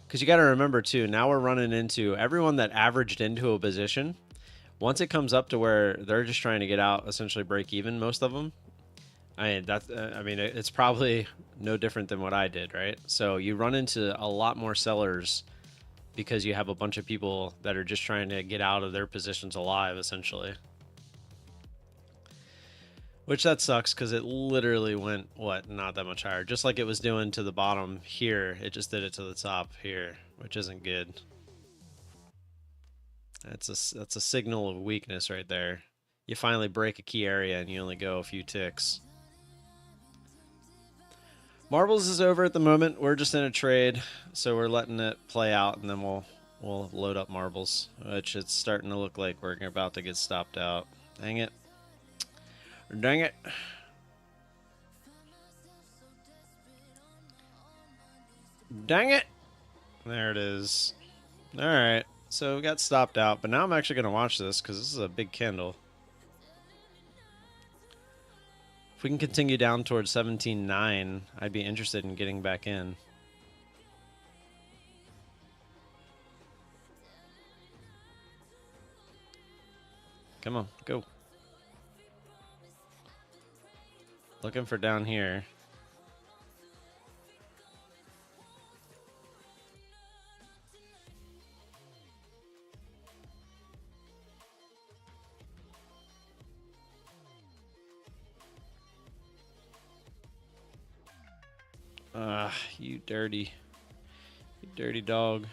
Because you got to remember too, now we're running into everyone that averaged into a position. Once it comes up to where they're just trying to get out, essentially break even, most of them. I mean, it's probably no different than what I did, right? So you run into a lot more sellers because you have a bunch of people that are just trying to get out of their positions alive, essentially. Which that sucks because it literally went, what, not that much higher. Just like it was doing to the bottom here, it just did it to the top here, which isn't good. That's a signal of weakness right there. You finally break a key area and you only go a few ticks. Marbles is over at the moment. We're just in a trade, so we're letting it play out, and then we'll load up marbles, which it's starting to look like we're about to get stopped out. Dang it. Dang it. Dang it. There it is. All right. So we got stopped out, but now I'm actually going to watch this because this is a big candle. If we can continue down towards 17.9, I'd be interested in getting back in. Come on, go. Looking for down here. You dirty dog.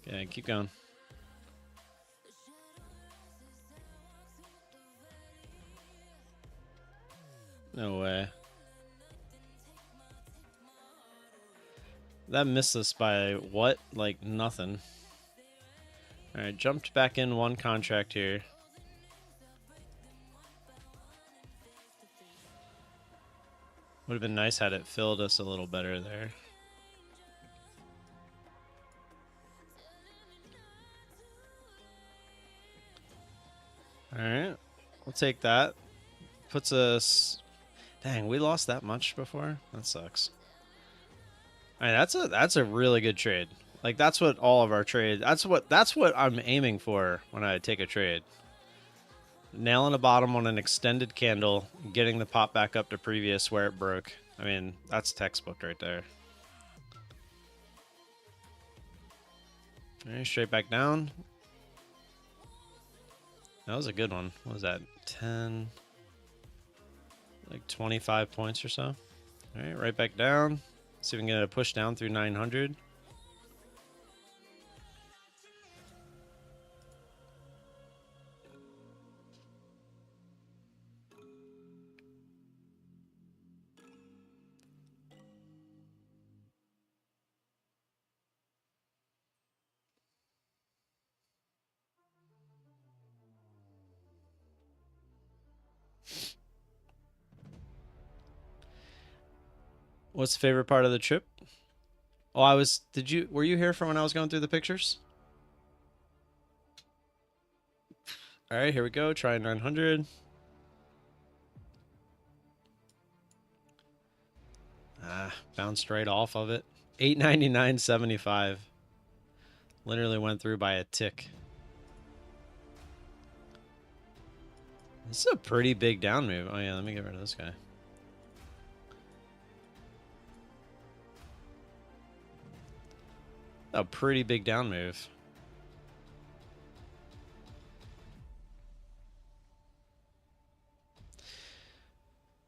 Okay, keep going. No way. That missed us by what? Like nothing. Alright, jumped back in one contract here. Would have been nice had it filled us a little better there. Alright, we'll take that. Puts us... Dang, we lost that much before? That sucks. Alright, that's a really good trade. Like, that's what all of our trades... That's what I'm aiming for when I take a trade. Nailing the bottom on an extended candle, getting the pop back up to previous where it broke. I mean, that's textbook right there. Alright, straight back down. That was a good one. What was that? 10... Like 25 points or so. Alright, right back down. See if we can get a push down through 900. What's the favorite part of the trip? Oh, were you here for when I was going through the pictures? All right, here we go. Try 900. Bounced right off of it. 899.75. Literally went through by a tick. This is a pretty big down move. Oh yeah, let me get rid of this guy. A pretty big down move.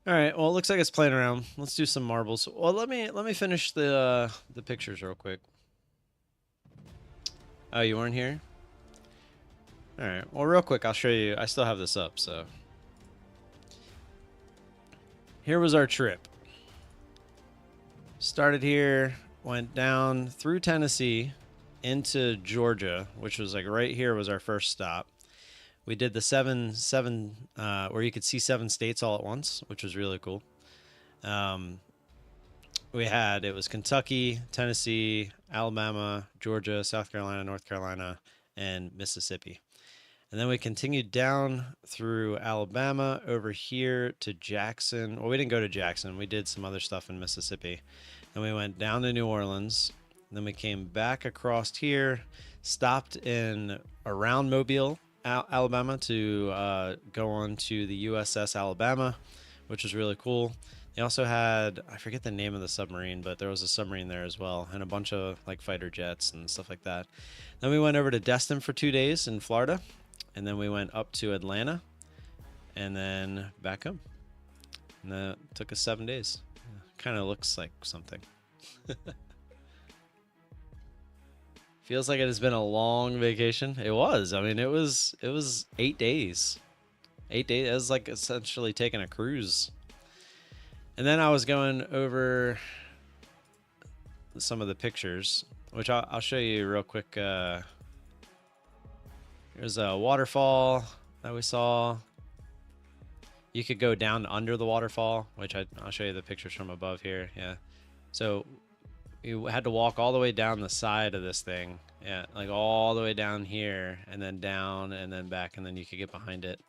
All right. Well, it looks like it's playing around. Let's do some marbles. Well, let me finish the pictures real quick. Oh, you weren't here? All right. Well, real quick, I'll show you. I still have this up, so. Here was our trip. Started here, went down through Tennessee into Georgia, which was like right here was our first stop. We did the seven where you could see 7 states all at once, which was really cool. It was Kentucky, Tennessee, Alabama, Georgia, South Carolina, North Carolina, and Mississippi. And then we continued down through Alabama over here to Jackson. Well, we didn't go to Jackson. We did some other stuff in Mississippi. And we went down to New Orleans. Then we came back across here, stopped in around Mobile, Alabama to go on to the USS Alabama, which was really cool. They also had, I forget the name of the submarine, but there was a submarine there as well, and a bunch of like fighter jets and stuff like that. Then we went over to Destin for 2 days in Florida, and then we went up to Atlanta, and then back home. And that took us 7 days. Kind of looks like something. Feels like it has been a long vacation. It was. I mean, it was 8 days. 8 days. It was like essentially taking a cruise. And then I was going over some of the pictures, which I'll show you real quick. There's a waterfall that we saw. You could go down under the waterfall, which I'll show you the pictures from above here. Yeah. So you had to walk all the way down the side of this thing. Yeah, like all the way down here and then down and then back, and then you could get behind it.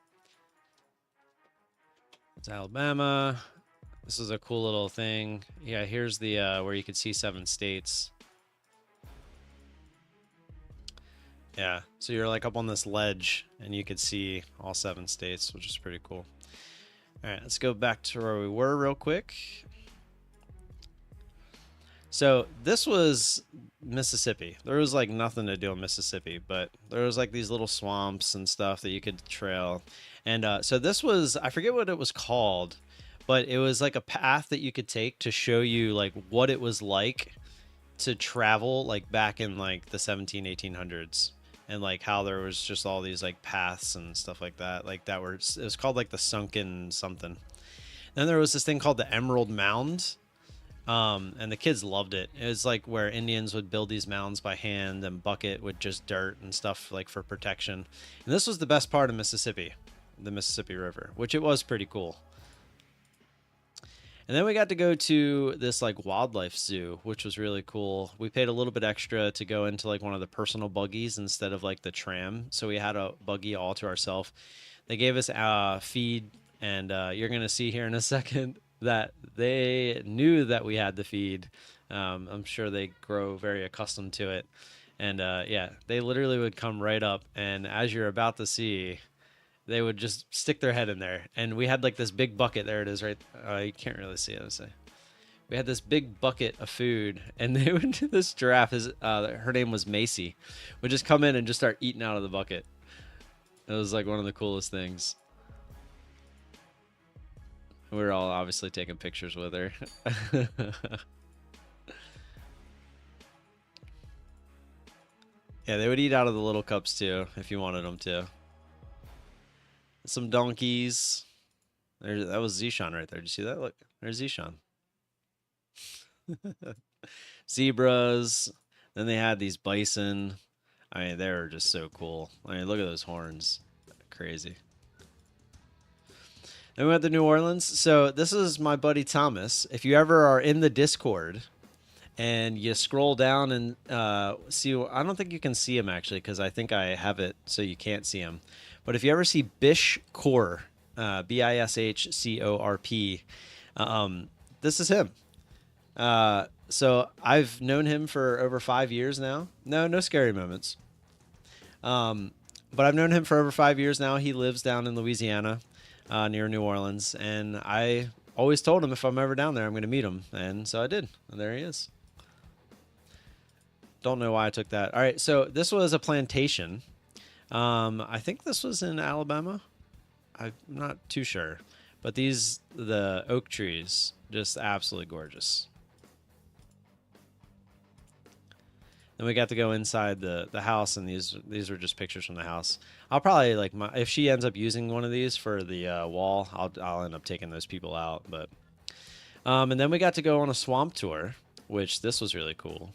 It's Alabama. This is a cool little thing. Yeah, here's the where you could see 7 states. Yeah, so you're like up on this ledge and you could see all 7 states, which is pretty cool. All right, let's go back to where we were real quick. So this was Mississippi. There was like nothing to do in Mississippi, but there was like these little swamps and stuff that you could trail. And so this was, I forget what it was called, but it was like a path that you could take to show you like what it was like to travel like back in like the 1800s, and like how there was just all these like paths and stuff like that, like that were, it was called like the sunken something. Then there was this thing called the Emerald Mound, and the kids loved it. It was like where Indians would build these mounds by hand and bucket with just dirt and stuff like for protection. And this was the best part of Mississippi, the Mississippi River, which it was pretty cool. And then we got to go to this like wildlife zoo, which was really cool. We paid a little bit extra to go into like one of the personal buggies instead of like the tram. So we had a buggy all to ourselves. They gave us feed, and you're going to see here in a second that they knew that we had the feed. I'm sure they grow very accustomed to it. And yeah, they literally would come right up, and as you're about to see, they would just stick their head in there. And we had like this big bucket. There it is, right? You can't really see it. Let's say we had this big bucket of food, and they would, this giraffe, her name was Macy, would just come in and just start eating out of the bucket. It was like one of the coolest things. We were all obviously taking pictures with her. Yeah, they would eat out of the little cups too if you wanted them to. Some donkeys. That was Zishan right there. Did you see that? Look, there's Zishan. Zebras. Then they had these bison. I mean, they were just so cool. I mean, look at those horns. Crazy. Then we went to New Orleans. So this is my buddy Thomas. If you ever are in the Discord and you scroll down and see, I don't think you can see him actually, because I think I have it so you can't see him. But if you ever see Bishcorp, Bishcorp, this is him. So I've known him for over 5 years now. No scary moments. But I've known him for over 5 years now. He lives down in Louisiana, near New Orleans. And I always told him if I'm ever down there, I'm going to meet him. And so I did. And there he is. Don't know why I took that. All right. So this was a plantation. I think this was in Alabama. I'm not too sure, but the oak trees, just absolutely gorgeous. Then we got to go inside the house, and these were just pictures from the house. I'll probably if she ends up using one of these for the wall, I'll end up taking those people out. But and then we got to go on a swamp tour, which this was really cool.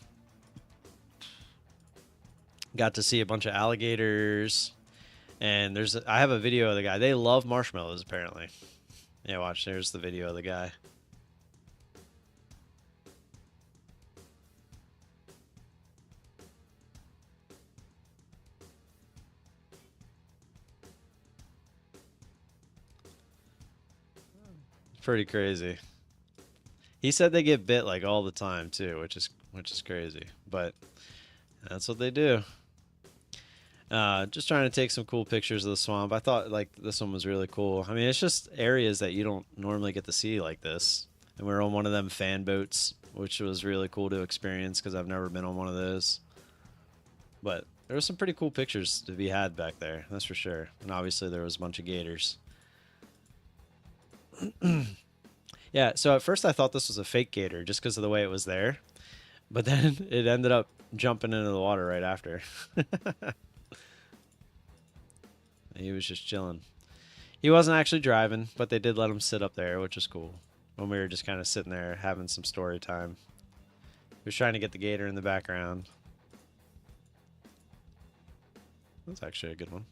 Got to see a bunch of alligators, and I have a video of the guy. They love marshmallows, apparently. Yeah, watch. There's the video of the guy. Pretty crazy. He said they get bit like all the time too, which is crazy, but that's what they do. Just trying to take some cool pictures of the swamp. I thought like this one was really cool. I mean, it's just areas that you don't normally get to see like this. and we were on one of them fan boats, which was really cool to experience because I've never been on one of those. But there were some pretty cool pictures to be had back there, that's for sure. And obviously there was a bunch of gators. Yeah, so at first I thought this was a fake gator just because of the way it was there. But then it ended up jumping into the water right after. He was just chilling. He wasn't actually driving, but they did let him sit up there, which is cool. When we were just kind of sitting there having some story time. He was trying to get the gator in the background. That's actually a good one.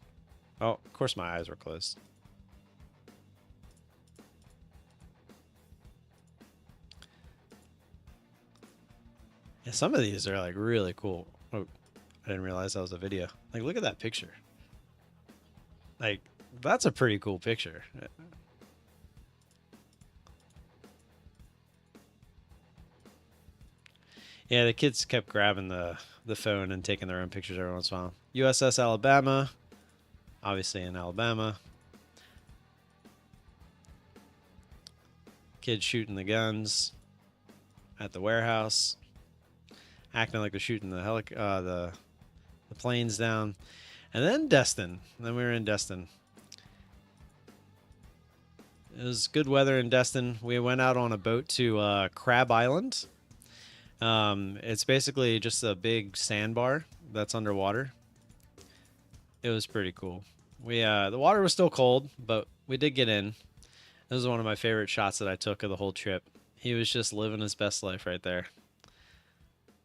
Oh, of course my eyes were closed. Yeah, some of these are like really cool. Oh, I didn't realize that was a video. Like, look at that picture. Like, that's a pretty cool picture. Yeah, the kids kept grabbing the phone and taking their own pictures every once in a while. USS Alabama, obviously in Alabama. Kids shooting the guns at the warehouse, acting like they're shooting the planes down. And then Destin. Then we were in Destin. It was good weather in Destin. We went out on a boat to Crab Island. It's basically just a big sandbar that's underwater. It was pretty cool. The water was still cold, but we did get in. This was one of my favorite shots that I took of the whole trip. He was just living his best life right there.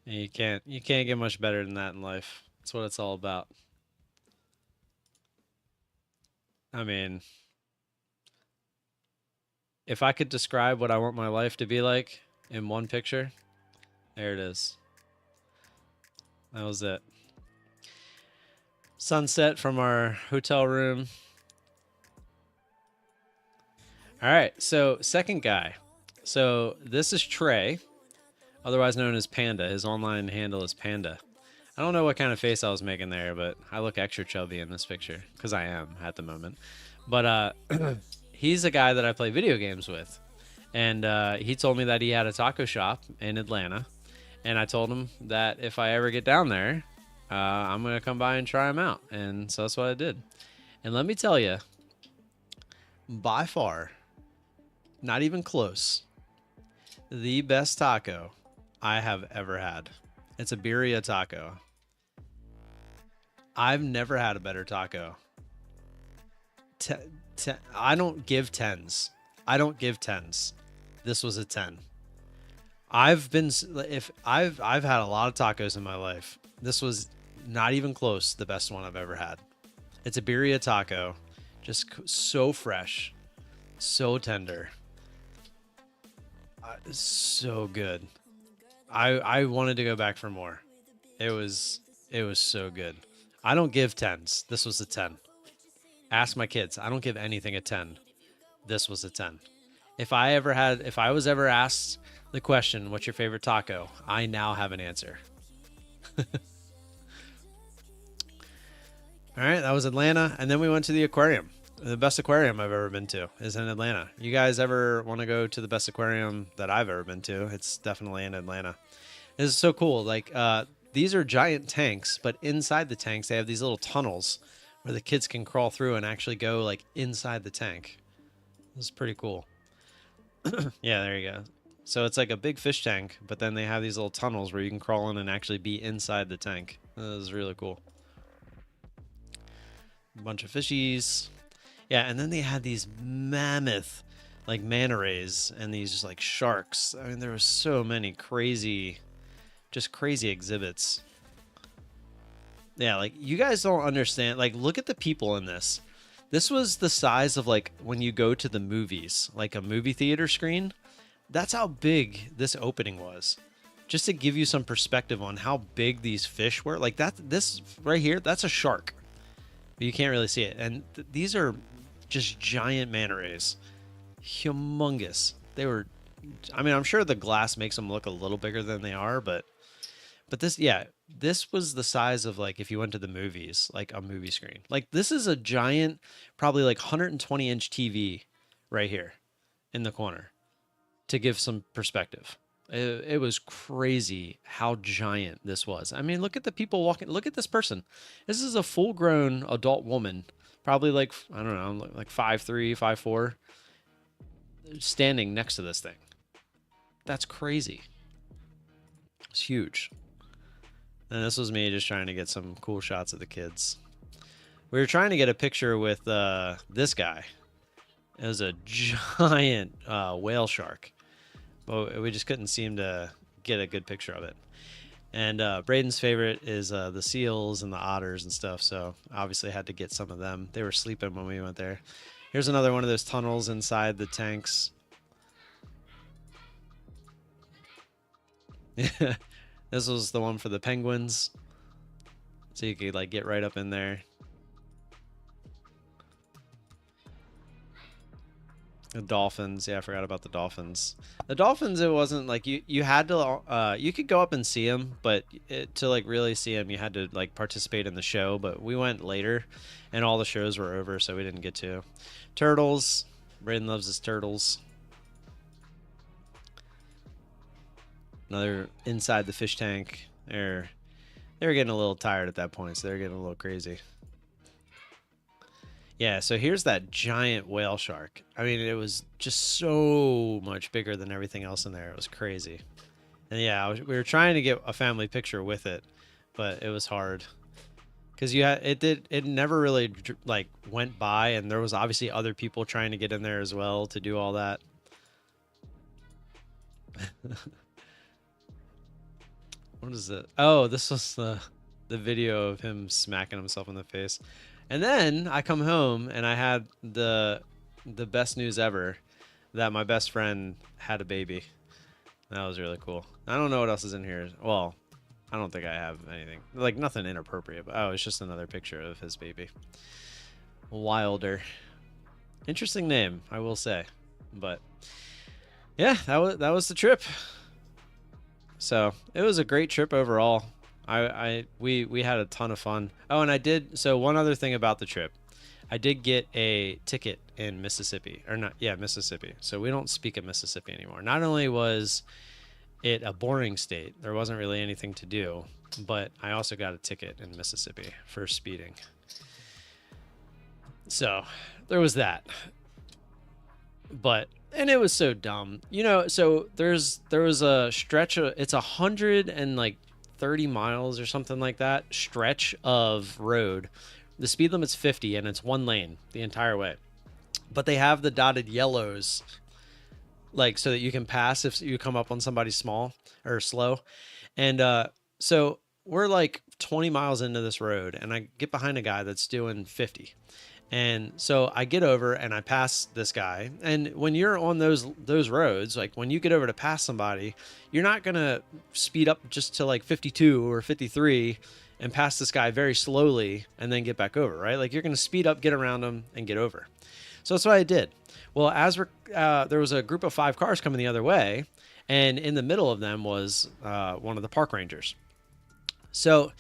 And you can't get much better than that in life. That's what it's all about. I mean, if I could describe what I want my life to be like in one picture, there it is. That was it. Sunset from our hotel room. All right, so second guy. So this is Trey, otherwise known as Panda. His online handle is Panda. I don't know what kind of face I was making there, but I look extra chubby in this picture because I am at the moment. But he's a guy that I play video games with. And he told me that he had a taco shop in Atlanta. And I told him that if I ever get down there, I'm going to come by and try them out. And so that's what I did. And let me tell you, by far, not even close, the best taco I have ever had. It's a birria taco. I've never had a better taco. I don't give 10s. I don't give 10s. This was a 10. I've had a lot of tacos in my life. This was not even close the best one I've ever had. It's a birria taco, just so fresh, so tender, so good. I wanted to go back for more. It was so good. I don't give 10s. This was a 10. Ask my kids. I don't give anything a 10. This was a 10. If I was ever asked the question, what's your favorite taco? I now have an answer. All right, that was Atlanta. And then we went to the aquarium. The best aquarium I've ever been to is in Atlanta. You guys ever want to go to the best aquarium that I've ever been to? It's definitely in Atlanta. This is so cool. Like, these are giant tanks, but inside the tanks, they have these little tunnels where the kids can crawl through and actually go like inside the tank. This is pretty cool. Yeah, there you go. So it's like a big fish tank, but then they have these little tunnels where you can crawl in and actually be inside the tank. This is really cool. A bunch of fishies. Yeah, and then they had these mammoth, like manta rays and these just like sharks. I mean, there were so many crazy exhibits. Yeah, like you guys don't understand. Like, look at the people in this. This was the size of like when you go to the movies, like a movie theater screen. That's how big this opening was. Just to give you some perspective on how big these fish were. Like this right here, that's a shark. But you can't really see it. And these are just giant manta rays. Humongous. They were, I mean, I'm sure the glass makes them look a little bigger than they are, but this, yeah, this was the size of like if you went to the movies, like a movie screen. Like this is a giant, probably like 120-inch TV right here in the corner. to give some perspective. It was crazy how giant this was. I mean, look at the people walking. Look at this person. This is a full-grown adult woman, probably like, I don't know, like 5'3", 5'4", standing next to this thing. That's crazy. It's huge. And this was me just trying to get some cool shots of the kids. We were trying to get a picture with this guy. It was a giant whale shark. But we just couldn't seem to get a good picture of it. And Braden's favorite is the seals and the otters and stuff. So obviously had to get some of them. They were sleeping when we went there. Here's another one of those tunnels inside the tanks. This was the one for the penguins. So you could like get right up in there. The dolphins, yeah, I forgot about the dolphins. The dolphins, it wasn't like you had to you could go up and see them, but to like really see them, you had to like participate in the show. But we went later, and all the shows were over, so we didn't get to. Turtles, Braden loves his turtles. Another inside the fish tank. They were getting a little tired at that point, so they were getting a little crazy. Yeah, so here's that giant whale shark. I mean, it was just so much bigger than everything else in there. It was crazy. And yeah, we were trying to get a family picture with it, but it was hard. Because it never really like went by, and there was obviously other people trying to get in there as well to do all that. What is it? Oh, this was the video of him smacking himself in the face. And then I come home and I had the best news ever, that my best friend had a baby. That was really cool. I don't know what else is in here. Well, I don't think I have anything. Like nothing inappropriate. But, oh, it's just another picture of his baby. Wilder. Interesting name, I will say. But yeah, that was the trip. So it was a great trip overall. We had a ton of fun. Oh, and so one other thing about the trip, I did get a ticket in Mississippi, or not, yeah, Mississippi. So we don't speak of Mississippi anymore. Not only was it a boring state, there wasn't really anything to do, but I also got a ticket in Mississippi for speeding. So there was that. And it was so dumb, so there was a stretch of, it's 130 miles or something like that stretch of road. The speed limit's 50 and it's one lane the entire way, but they have the dotted yellows like so that you can pass if you come up on somebody small or slow. And so we're like 20 miles into this road and I get behind a guy that's doing 50. And so I get over and I pass this guy. And when you're on those roads, like when you get over to pass somebody, you're not going to speed up just to like 52 or 53 and pass this guy very slowly and then get back over, right? Like you're going to speed up, get around him and get over. So that's what I did. Well, there was a group of 5 cars coming the other way, and in the middle of them was one of the park rangers. So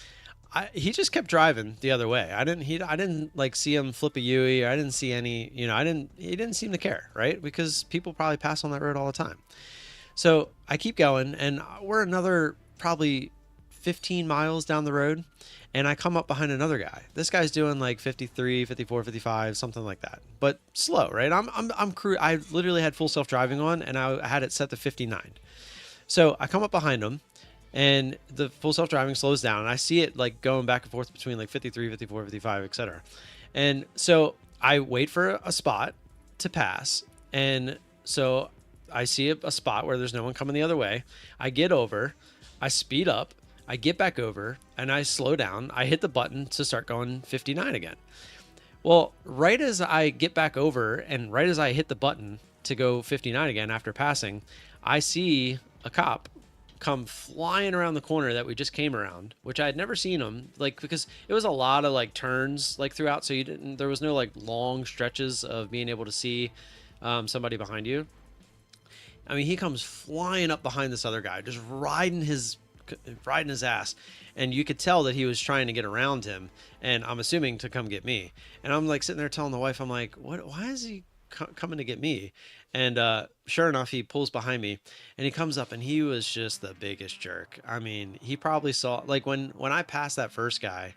he just kept driving the other way. I didn't like see him flip a U-ey. I didn't see any, he didn't seem to care, right? Because people probably pass on that road all the time. So I keep going and we're another probably 15 miles down the road and I come up behind another guy. This guy's doing like 53, 54, 55, something like that, but slow, right? I literally had full self-driving on and I had it set to 59. So I come up behind him. And the full self-driving slows down and I see it like going back and forth between like 53, 54, 55, etc. And so I wait for a spot to pass. And so I see a spot where there's no one coming the other way. I get over, I speed up, I get back over and I slow down. I hit the button to start going 59 again. Well, right as I get back over and right as I hit the button to go 59 again after passing, I see a cop come flying around the corner that we just came around, which I had never seen him, like, because it was a lot of like turns like throughout, so there was no like long stretches of being able to see somebody behind you. I mean, he comes flying up behind this other guy, just riding his ass, and you could tell that he was trying to get around him, and I'm assuming to come get me. And I'm like sitting there telling the wife, I'm like, why is he coming to get me. And sure enough, he pulls behind me, and he comes up, and he was just the biggest jerk. I mean, he probably saw, like, when I passed that first guy,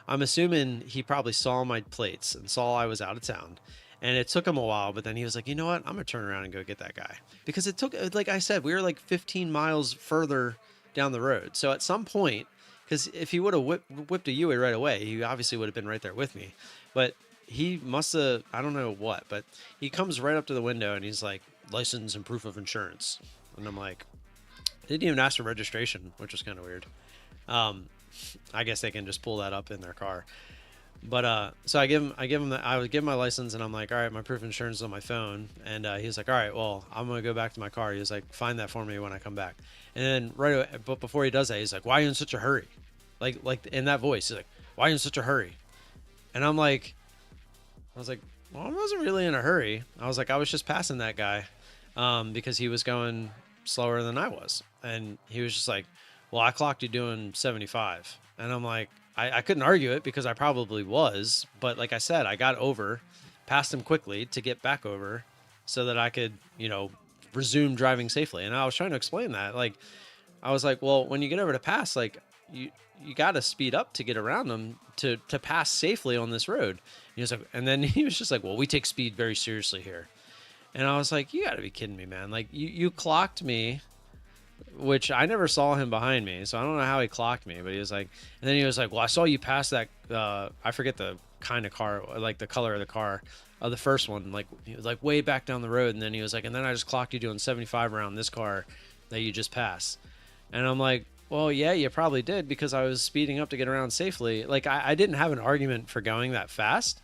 I'm assuming he probably saw my plates and saw I was out of town. And it took him a while, but then he was like, you know what? I'm going to turn around and go get that guy. Because it took, like I said, we were like 15 miles further down the road. So at some point, because if he would have whipped a Yui right away, he obviously would have been right there with me. But he must have, I don't know what, but he comes right up to the window and he's like, license and proof of insurance. And I'm like, didn't even ask for registration, which was kind of weird. I guess they can just pull that up in their car. But so I would give him my license, and I'm like, all right, my proof of insurance is on my phone. And he was like, all right, well, I'm gonna go back to my car. He was like, find that for me when I come back. And then right away, but before he does that, he's like, why are you in such a hurry? Like in that voice, he's like, why are you in such a hurry? And I was like, well, I wasn't really in a hurry. I was like, I was just passing that guy because he was going slower than I was. And he was just like, well, I clocked you doing 75. And I'm like, I couldn't argue it because I probably was. But like I said, I got over, passed him quickly to get back over so that I could, resume driving safely. And I was trying to explain that. Like, I was like, well, when you get over to pass, like, you got to speed up to get around them to pass safely on this road. He was like, and then he was just like, well, we take speed very seriously here. And I was like, you got to be kidding me, man. Like, you clocked me, which I never saw him behind me. So I don't know how he clocked me, but he was like, and then he was like, well, I saw you pass that, I forget the kind of car, like the color of the car, the first one, like he was like way back down the road. And then he was like, and then I just clocked you doing 75 around this car that you just passed. And I'm like, well, yeah, you probably did because I was speeding up to get around safely. Like I didn't have an argument for going that fast,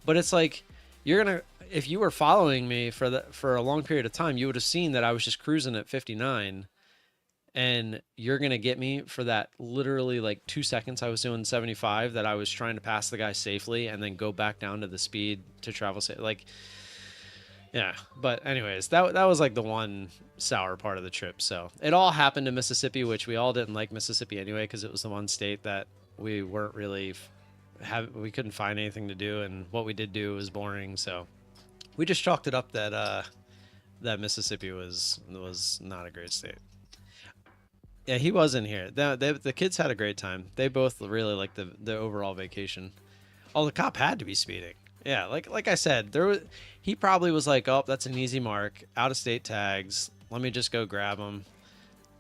but it's like, if you were following me for a long period of time, you would have seen that I was just cruising at 59. And you're going to get me for that literally like 2 seconds I was doing 75 that I was trying to pass the guy safely and then go back down to the speed to travel safe. Like, yeah. But anyways, that was like the one sour part of the trip. So it all happened in Mississippi, which we all didn't like Mississippi anyway, because it was the one state that we weren't really we couldn't find anything to do. And what we did do was boring. So we just chalked it up that Mississippi was not a great state. Yeah, he was in here. The kids had a great time. They both really liked the overall vacation. Oh, the cop had to be speeding. Yeah, like I said, he probably was like, oh, that's an easy mark. Out of state tags. Let me just go grab him.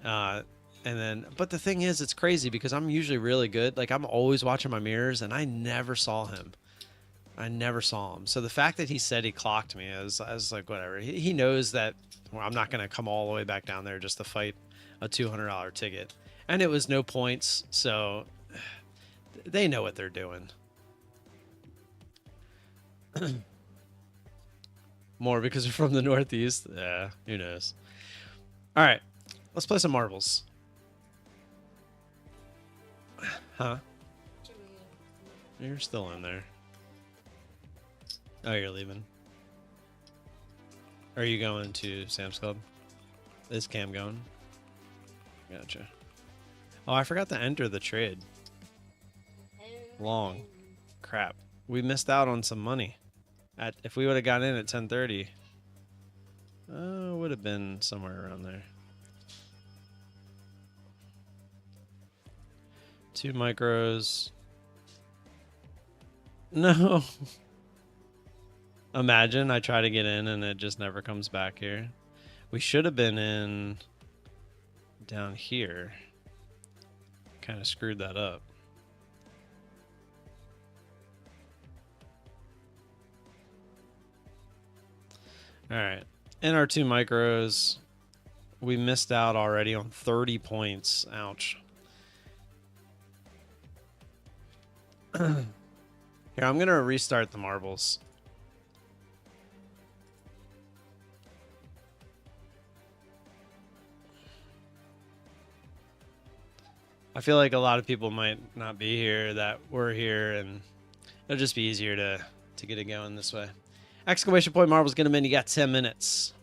And then, but the thing is, it's crazy because I'm usually really good. Like I'm always watching my mirrors, and I never saw him. So the fact that he said he clocked me, I was like, whatever. He knows that I'm not gonna come all the way back down there just to fight a $200 ticket, and it was no points, so they know what they're doing. More because they're from the Northeast. Yeah, who knows? All right, let's play some marbles. Huh? You're still in there. Oh, you're leaving. Are you going to Sam's Club? Is Cam going? Gotcha. Oh, I forgot to enter the trade. Long. Crap. We missed out on some money. If we would have got in at 10:30, would have been somewhere around there. 2 micros. No. Imagine I try to get in and it just never comes back here. We should have been in down here. Kind of screwed that up. All right. In our 2 micros, we missed out already on 30 points. Ouch. Here, I'm going to restart the marbles. I feel like a lot of people might not be here that were here, and it'll just be easier to get it going this way. Exclamation point marbles, get them in. You got 10 minutes.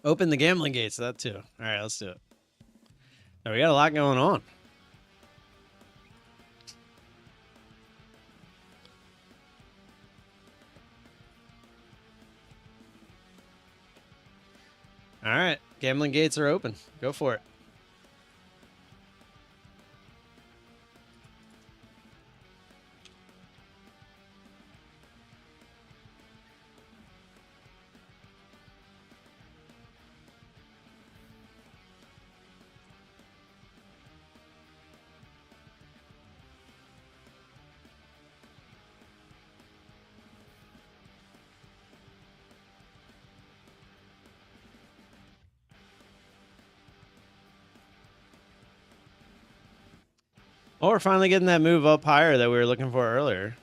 Open the gambling gates, that too. All right, let's do it. Now, we got a lot going on. All right, gambling gates are open. Go for it. Oh, we're finally getting that move up higher that we were looking for earlier.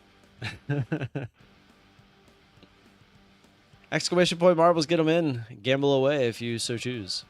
Exclamation point marbles, get them in. Gamble away if you so choose.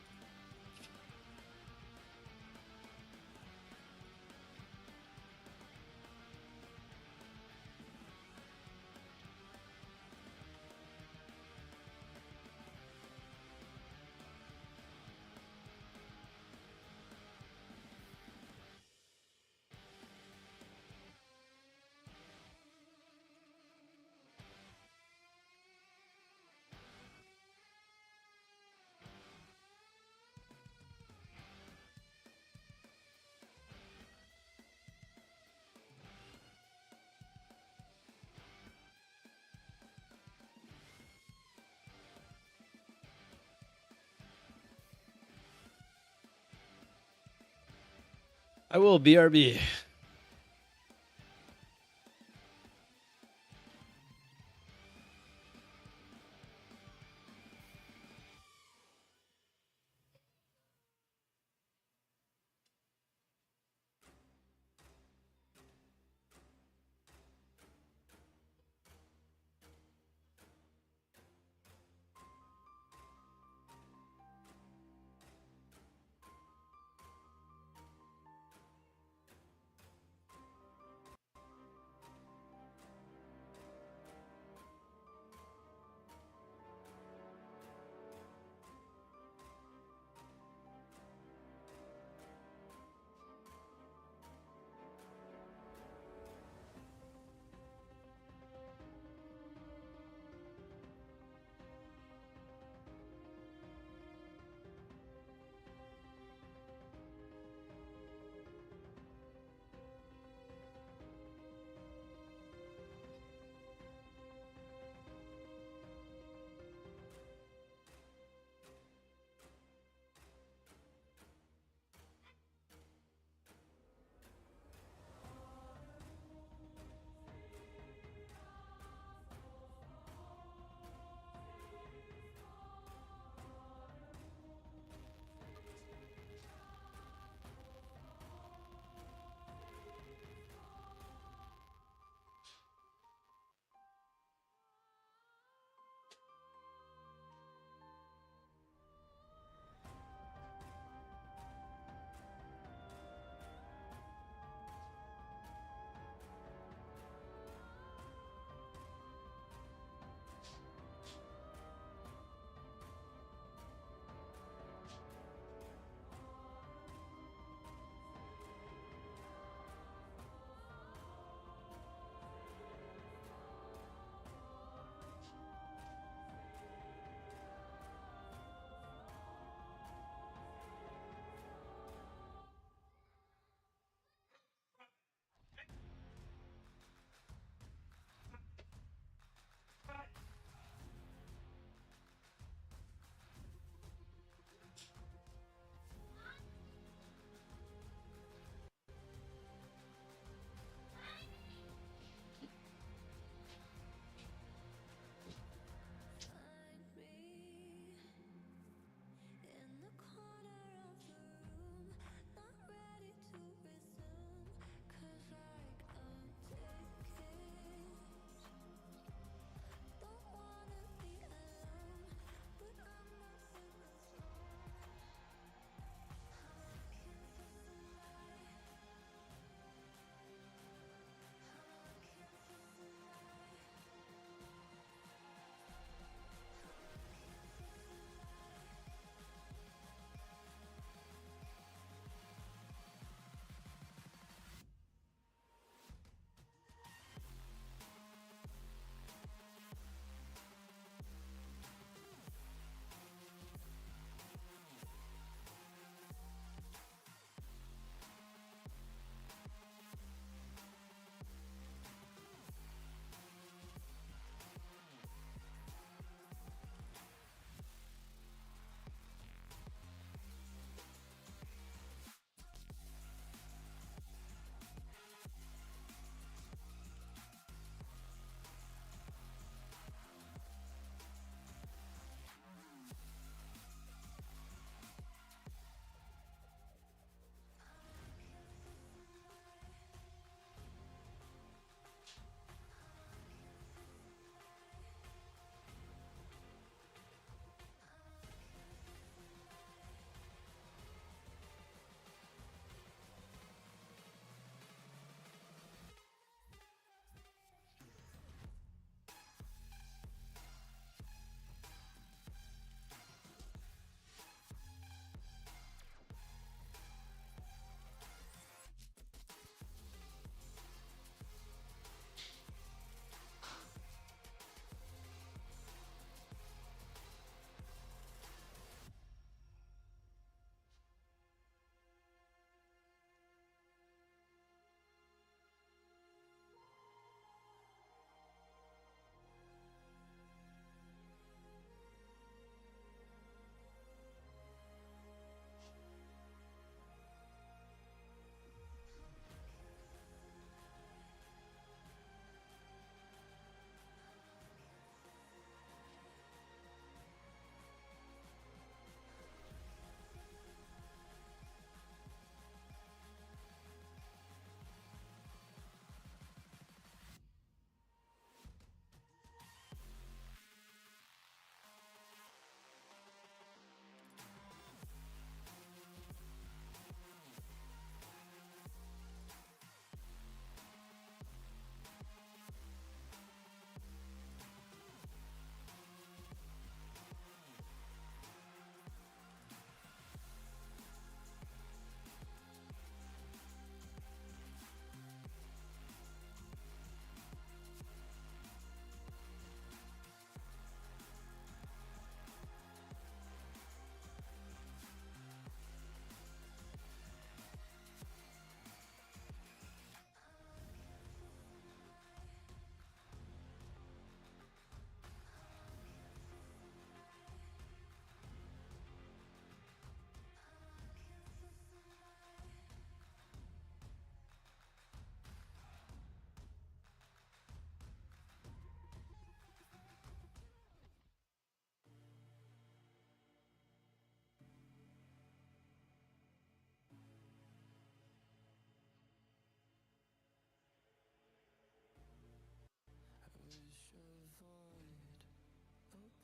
I will BRB.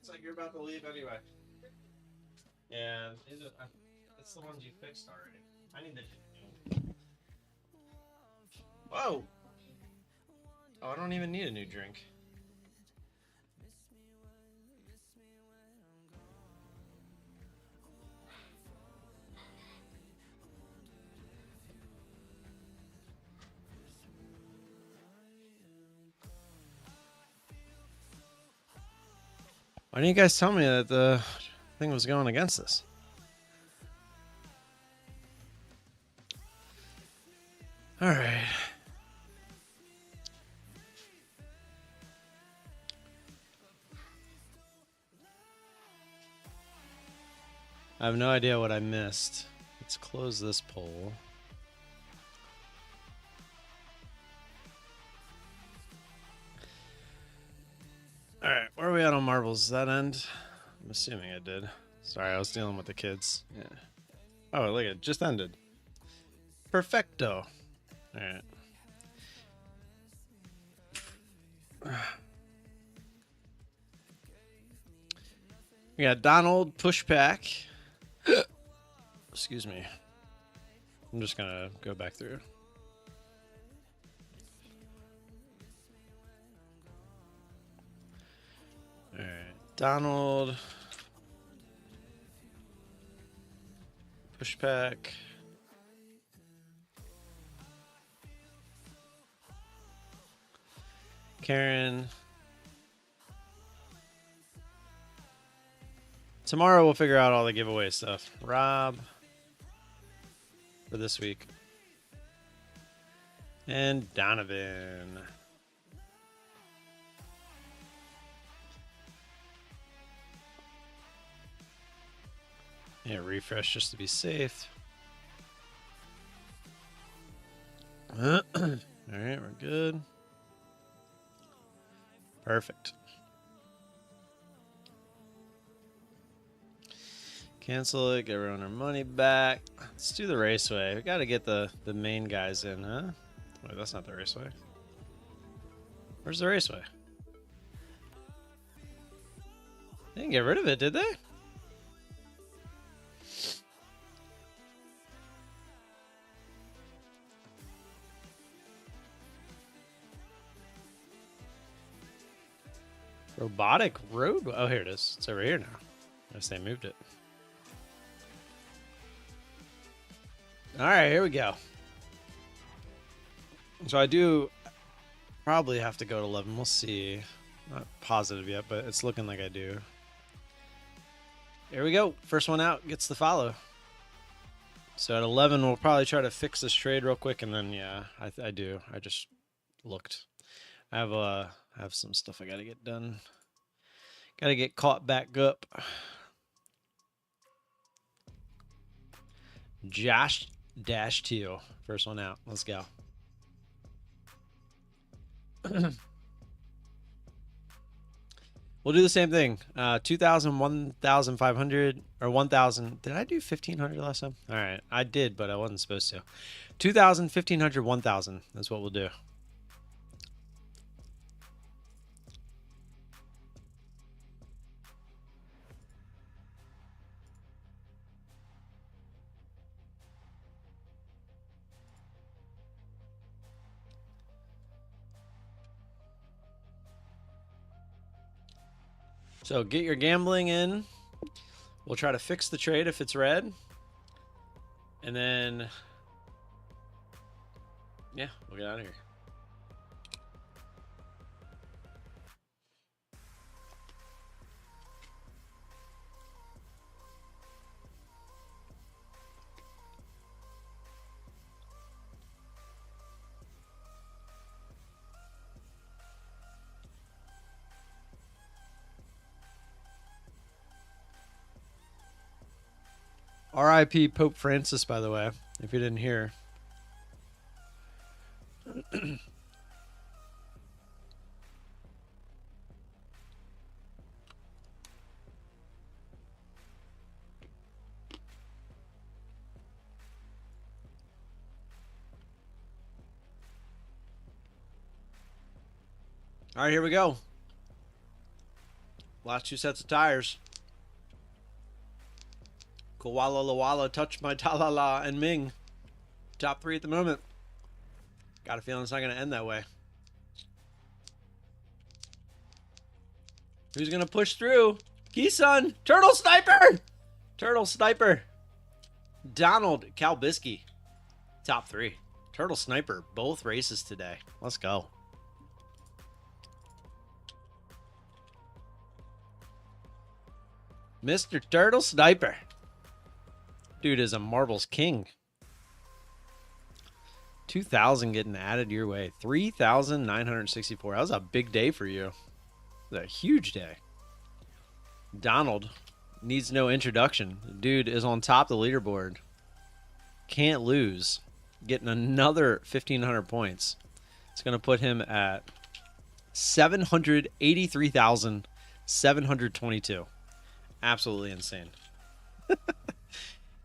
looks like you're about to leave anyway. Yeah, it's the ones you fixed already. I need the. Whoa! Oh, I don't even need a new drink. Why didn't you guys tell me that the thing was going against us? All right. I have no idea what I missed. Let's close this poll. All right, where are we at on marbles? Does that end? I'm assuming it did. Sorry, I was dealing with the kids. Yeah. Oh, look, it just ended. Perfecto. All right. We got Donald pushback. Excuse me. I'm just gonna go back through. All right, Donald pushback. Karen. Tomorrow we'll figure out all the giveaway stuff. Rob for this week. And Donovan. Yeah, refresh just to be safe. All right, we're good. Perfect. Cancel it, get everyone their money back. Let's do the raceway. We gotta get the main guys in, huh? Wait, that's not the raceway. Where's the raceway? They didn't get rid of it, did they? Robotic road? Oh, here it is. It's over here now. I guess they moved it. All right, here we go. So I do probably have to go to 11. We'll see. Not positive yet, but it's looking like I do. Here we go. First one out gets the follow. So at 11, we'll probably try to fix this trade real quick, and then yeah, I do. I just looked. I have some stuff I gotta get done. Gotta get caught back up. Josh Dash Teal. First one out. Let's go. We'll do the same thing. 2,000, 1,500, or 1,000. Did I do 1,500 last time? All right. I did, but I wasn't supposed to. 2,000, 1,500, 1,000. That's what we'll do. So get your gambling in. We'll try to fix the trade if it's red. And then, yeah, we'll get out of here. R.I.P. Pope Francis, by the way, if you didn't hear. All right, here we go. Last 2 sets of tires. Koala Lawala, Touch My Talala, and Ming. Top 3 at the moment. Got a feeling it's not going to end that way. Who's going to push through? Kisun! Turtle Sniper! Turtle Sniper. Donald Kalbisky. Top 3. Turtle Sniper. Both races today. Let's go. Mr. Turtle Sniper. Dude is a marbles king. 2,000 getting added your way. 3,964. That was a big day for you. It was a huge day. Donald needs no introduction. Dude is on top of the leaderboard. Can't lose. Getting another 1,500 points. It's going to put him at 783,722. Absolutely insane.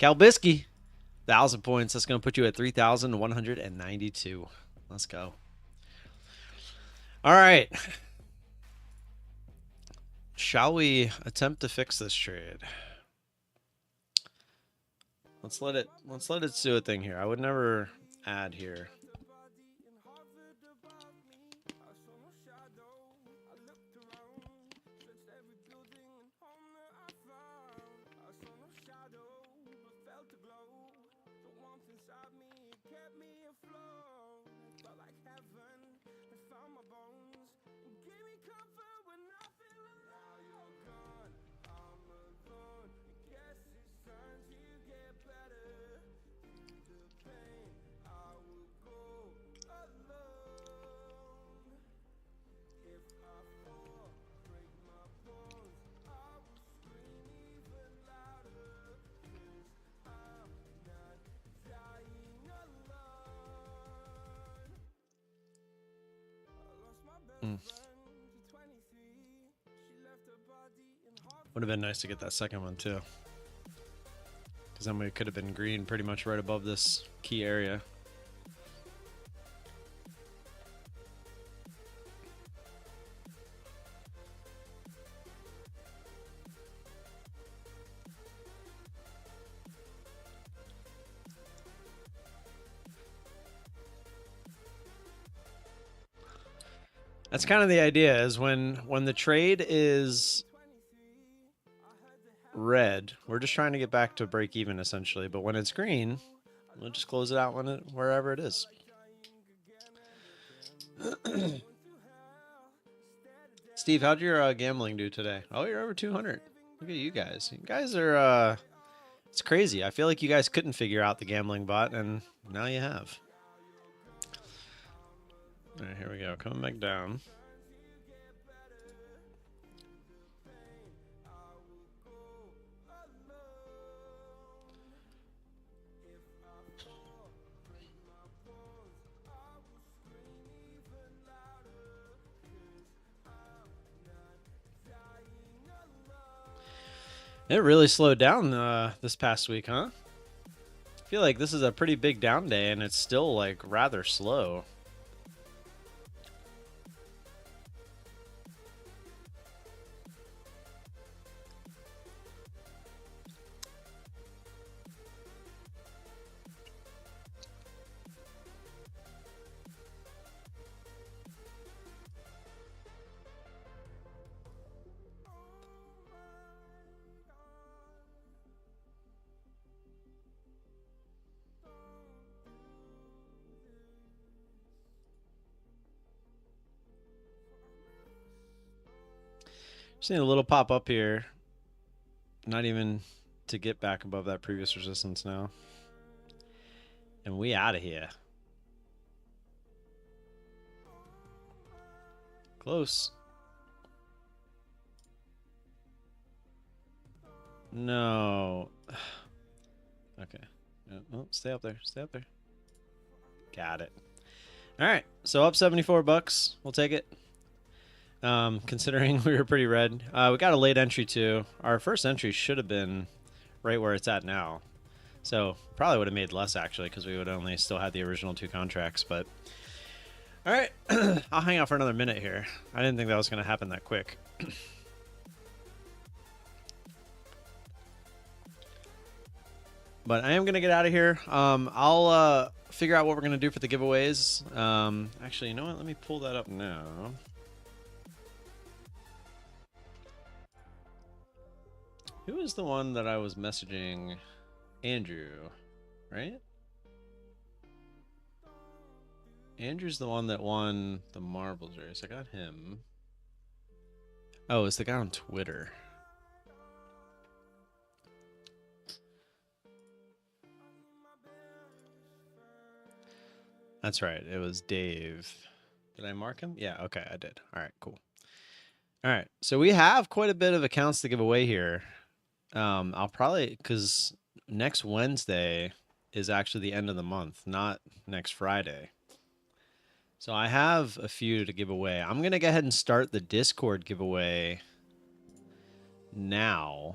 Kalbisky, 1,000 points. That's going to put you at 3,192. Let's go. All right. Shall we attempt to fix this trade? Let's let it do a thing here. I would never add here. Would have been nice to get that second one too, because then we could have been green pretty much right above this key area. That's kind of the idea, is when the trade is red, we're just trying to get back to break even essentially, but when it's green, we'll just close it out wherever it is. Steve, how'd your gambling do today? Oh, you're over 200. Look at you guys. You guys are it's crazy. I feel like you guys couldn't figure out the gambling bot, and now you have. All right, here we go. Coming back down. It really slowed down this past week, huh? I feel like this is a pretty big down day, and it's still like rather slow. Seeing a little pop up here. Not even to get back above that previous resistance now. And we out of here. Close. No. Okay. Oh, stay up there. Stay up there. Got it. All right. So up 74 bucks. We'll take it. Considering we were pretty red. We got a late entry too. Our first entry should have been right where it's at now. So probably would have made less actually, because we would only still had the original 2 contracts. But all right, I'll hang out for another minute here. I didn't think that was going to happen that quick. But I am gonna get out of here. I'll figure out what we're gonna do for the giveaways. Actually, you know what? Let me pull that up now. Who is the one that I was messaging? Andrew, right? Andrew's the one that won the marbles race. I got him. Oh, it's the guy on Twitter. That's right. It was Dave. Did I mark him? Yeah, okay, I did. All right, cool. All right, so we have quite a bit of accounts to give away here. I'll probably, because next Wednesday is actually the end of the month, not next Friday. So I have a few to give away. I'm going to go ahead and start the Discord giveaway now.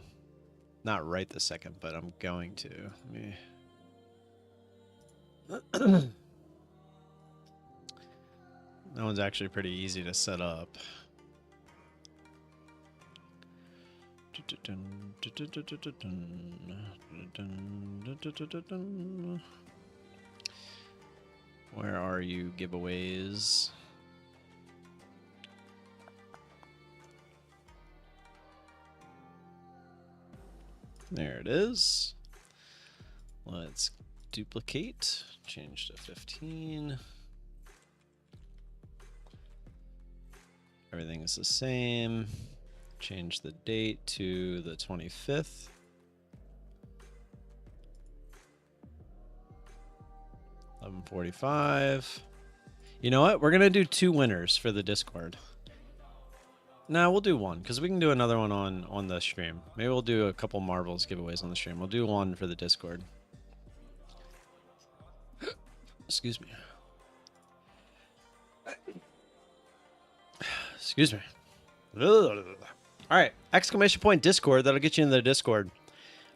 Not right this second, but I'm going to. That one's actually pretty easy to set up. Where are you, giveaways? There it is. Let's duplicate, change to 15. Everything is the same. Change the date to the 25th. $11:45. You know what? We're going to do 2 winners for the Discord. No, we'll do one because we can do another one on the stream. Maybe we'll do a couple marbles giveaways on the stream. We'll do one for the Discord. Excuse me. Excuse me. All right, exclamation point Discord. That'll get you into the Discord.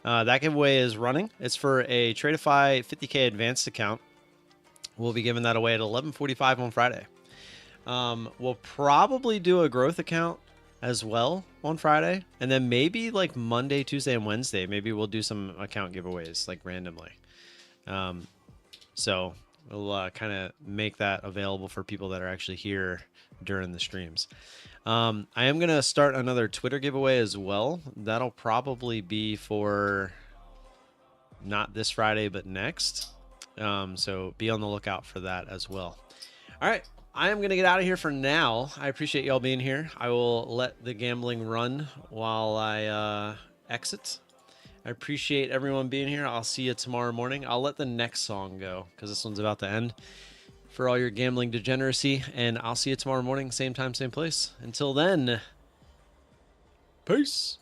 That giveaway is running. It's for a Tradeify 50K advanced account. We'll be giving that away at 11:45 on Friday. We'll probably do a growth account as well on Friday, and then maybe like Monday, Tuesday, and Wednesday, maybe we'll do some account giveaways like randomly. So we'll kind of make that available for people that are actually here during the streams. I am going to start another Twitter giveaway as well. That'll probably be for not this Friday, but next. So be on the lookout for that as well. All right. I am going to get out of here for now. I appreciate y'all being here. I will let the gambling run while I exit. I appreciate everyone being here. I'll see you tomorrow morning. I'll let the next song go because this one's about to end for all your gambling degeneracy. And I'll see you tomorrow morning, same time, same place. Until then, peace.